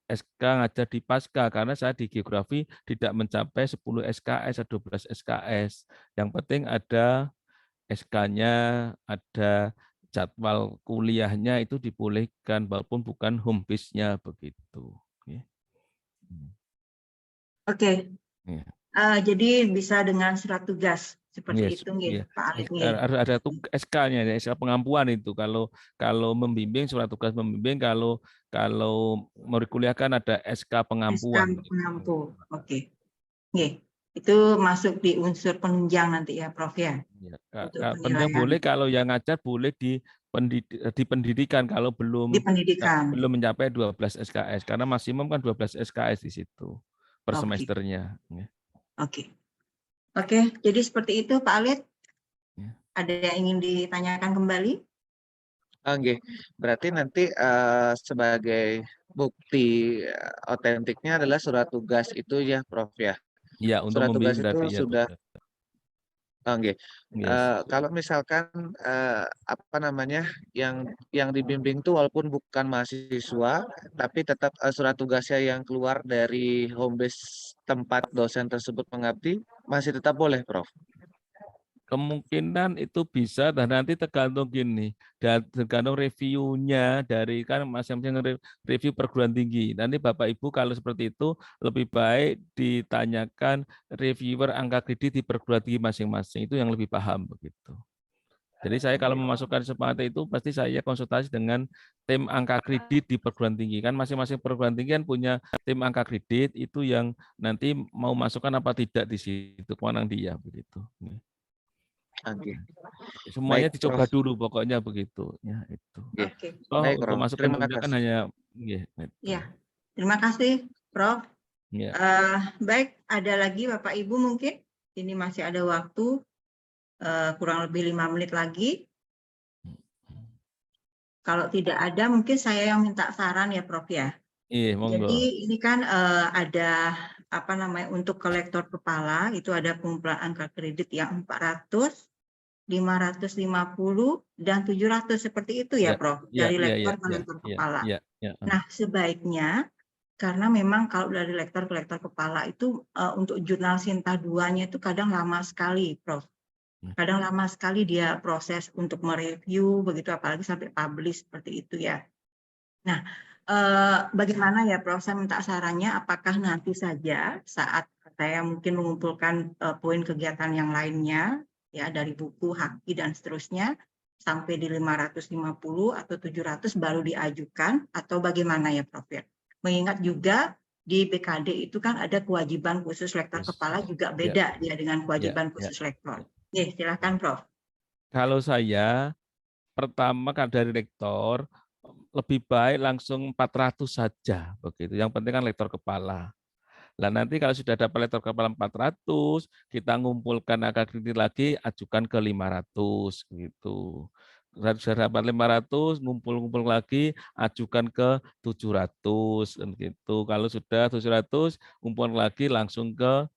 SK ngajar di Pasca, karena saya di geografi tidak mencapai 10 SKS atau 12 SKS. Yang penting ada SK-nya, ada jadwal kuliahnya itu dibolehkan walaupun bukan home base-nya begitu. Oke. Ya. Jadi bisa dengan surat tugas seperti Yes, itu nggih, ya. Pak Alif. Harus ada SK-nya, SK pengampuan itu. Kalau membimbing surat tugas membimbing, kalau mau dikuliahkan ada SK pengampuan. SK pengampu. Oke. Nggih. Itu masuk di unsur penunjang nanti ya, Prof ya. Penunjang boleh, kalau yang ngajar boleh di pendidikan kalau belum di pendidikan. Belum mencapai 12 SKS, karena maksimum kan 12 SKS di situ per semesternya. Oke. Jadi seperti itu Pak Alif. Ada yang ingin ditanyakan kembali? Oke, berarti nanti sebagai bukti otentiknya adalah surat tugas itu ya, Prof ya. Ya, untuk Surat tugas membimbing itu tadi ya sudah, betul. oke. Yes. Kalau misalkan apa namanya yang dibimbing itu walaupun bukan mahasiswa, tapi tetap surat tugasnya yang keluar dari home base tempat dosen tersebut mengabdi masih tetap boleh, Prof. Kemungkinan itu bisa dan nanti tergantung gini, dan tergantung reviewnya dari kan masing-masing review perguruan tinggi. Nanti Bapak Ibu kalau seperti itu lebih baik ditanyakan reviewer angka kredit di perguruan tinggi masing-masing, itu yang lebih paham begitu. Jadi saya kalau memasukkan seperti itu pasti saya konsultasi dengan tim angka kredit di perguruan tinggi. Kan masing-masing perguruan tinggi kan punya tim angka kredit itu yang nanti mau masukkan apa tidak di situ, kewenangan dia begitu. Oke. Semuanya Baik, dicoba Prof. dulu pokoknya begitu ya itu. Oke. Oh, Baik, untuk Prof. masuk Terima penunjuk kan kasih. hanya ya, itu. Ya, terima kasih, Prof. Ya. Baik, ada lagi Bapak Ibu mungkin? Ini masih ada waktu kurang lebih 5 menit lagi. Kalau tidak ada, mungkin saya yang minta saran ya, Prof ya. Iya, monggo. Jadi ini kan ada apa namanya untuk kolektor kepala itu ada pengumpulan angka kredit yang 400, 550 dan 700 seperti itu ya, Prof. Dari lektor ke lektor kepala. Nah, sebaiknya karena memang kalau dari lektor ke lektor kepala itu untuk jurnal Sinta 2-nya itu kadang lama sekali, Prof. Kadang lama sekali dia proses untuk mereview begitu apalagi sampai publish seperti itu ya. Nah, bagaimana ya Prof, saya minta sarannya apakah nanti saja saat saya mungkin mengumpulkan poin kegiatan yang lainnya ya dari buku, haki dan seterusnya sampai di 550 atau 700 baru diajukan atau bagaimana ya Prof ya? Mengingat juga di BKD itu kan ada kewajiban khusus lektor kepala juga beda ya dengan kewajiban khusus lektor. Oke, silakan Prof. Kalau saya pertama kan dari lektor lebih baik langsung 400 saja begitu. Yang penting kan lektor kepala. Nah, nanti kalau sudah dapat lektor kepala 400, kita ngumpulkan angka kredit lagi, ajukan ke 500 gitu. Sudah dapat 500, ngumpul-ngumpul lagi, ajukan ke 700 gitu. Kalau sudah 700, ngumpul lagi langsung ke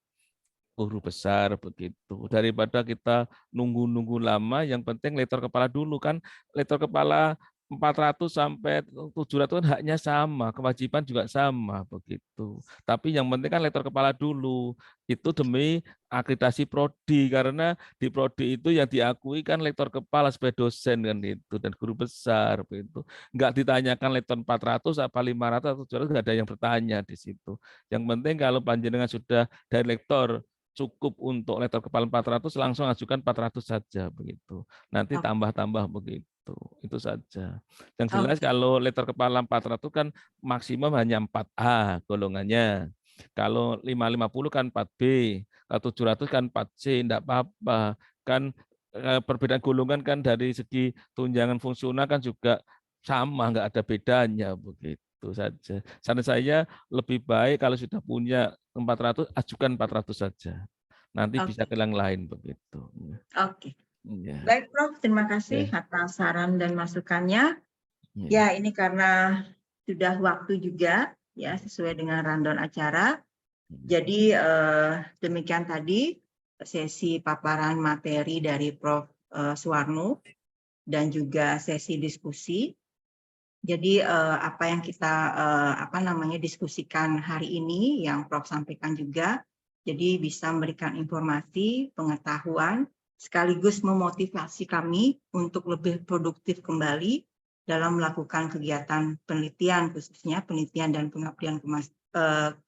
guru besar begitu. Daripada kita nunggu-nunggu lama, yang penting lektor kepala dulu kan. Lektor kepala 400 sampai 700 kan haknya sama, kewajiban juga sama begitu. Tapi yang penting kan lektor kepala dulu. Itu demi akreditasi prodi karena di prodi itu yang diakui kan lektor kepala sebagai dosen kan itu dan guru besar begitu. Enggak ditanyakan lektor 400 apa 500 atau 700 enggak ada yang bertanya di situ. Yang penting kalau panjenengan sudah dari lektor cukup untuk lektor kepala 400 langsung ajukan 400 saja begitu. Nanti tambah-tambah begitu. Itu saja. Yang jelas kalau lektor kepala 400 kan maksimum hanya 4A golongannya. Kalau 550 kan 4B, kalau 700 kan 4C, enggak apa-apa. Kan perbedaan golongan kan dari segi tunjangan fungsional kan juga sama, enggak ada bedanya begitu saja. Saran saya lebih baik kalau sudah punya 400, ajukan 400 saja. Nanti bisa ke yang lain begitu. Oke. Ya. Baik Prof, terima kasih atas saran dan masukannya. Ya, ini karena sudah waktu juga ya sesuai dengan rundown acara. Jadi demikian tadi sesi paparan materi dari Prof Suwarno dan juga sesi diskusi. Jadi apa yang kita diskusikan hari ini yang Prof sampaikan juga, jadi bisa memberikan informasi, pengetahuan, sekaligus memotivasi kami untuk lebih produktif kembali dalam melakukan kegiatan penelitian, khususnya penelitian dan pengabdian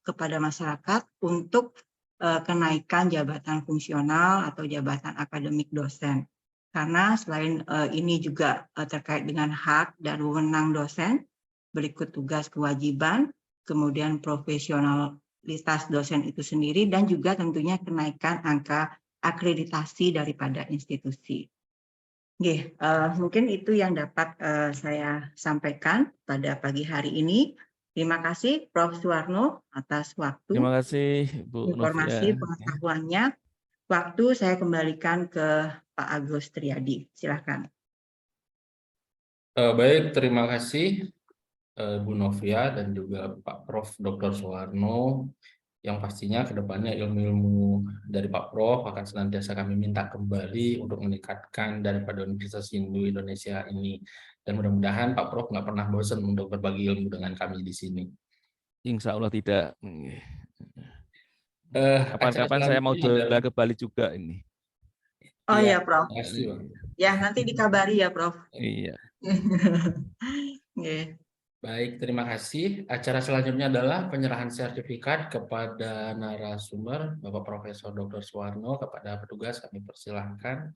kepada masyarakat untuk kenaikan jabatan fungsional atau jabatan akademik dosen. Karena selain ini juga terkait dengan hak dan wewenang dosen, berikut tugas kewajiban, kemudian profesionalitas dosen itu sendiri, dan juga tentunya kenaikan angka akreditasi daripada institusi. Oke, mungkin itu yang dapat saya sampaikan pada pagi hari ini. Terima kasih Prof. Suwarno atas waktu, terima kasih Bu informasi, Novia. pengetahuannya. Waktu saya kembalikan ke Pak Agus Triadi. Silakan. Baik, terima kasih Bu Novia dan juga Pak Prof. Dr. Suwarno, yang pastinya ke depannya ilmu-ilmu dari Pak Prof akan senantiasa kami minta kembali untuk meningkatkan daripada Universitas Hindu Indonesia ini. Dan mudah-mudahan Pak Prof nggak pernah bosan untuk berbagi ilmu dengan kami di sini. Insya Allah tidak. Acara Kapan-kapan saya mau selanjutnya jalan ke Bali juga ini. Oh Iya, ya, Prof. terima kasih, Bang. Ya, nanti dikabari ya, Prof. Iya. Oke. Baik, terima kasih. Acara selanjutnya adalah penyerahan sertifikat kepada narasumber, Bapak Profesor Dr. Suwarno. Kepada petugas kami persilahkan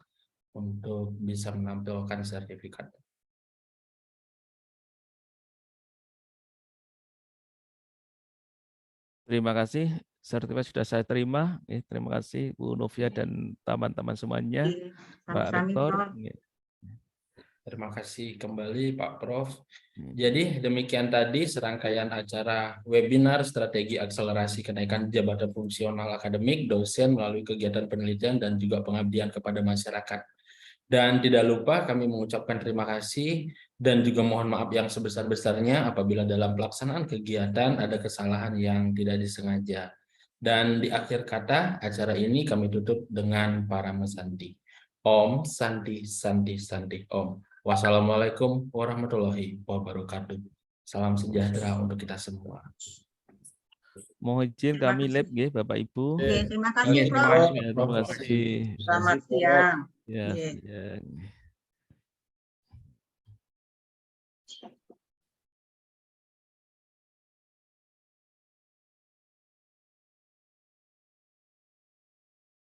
untuk bisa menampilkan sertifikat. Terima kasih. Sertifikat sudah saya terima. Terima kasih Bu Novia dan teman-teman semuanya. Pak Sami-sami, Rektor. Prof. Terima kasih kembali Pak Prof. Jadi demikian tadi serangkaian acara webinar strategi akselerasi kenaikan jabatan fungsional akademik dosen melalui kegiatan penelitian dan juga pengabdian kepada masyarakat. Dan tidak lupa kami mengucapkan terima kasih dan juga mohon maaf yang sebesar-besarnya apabila dalam pelaksanaan kegiatan ada kesalahan yang tidak disengaja. Dan di akhir kata acara ini kami tutup dengan parama sandi. Om Santi Santi Santi Om. Wassalamualaikum warahmatullahi wabarakatuh. Salam sejahtera untuk kita semua. Mohon izin Terima kami kasih. lab ya Bapak Ibu. Oke, terima kasih, Oke, Prof. terima kasih, Ya, Prof. terima kasih. Selamat siang. Ya, Oke. siang.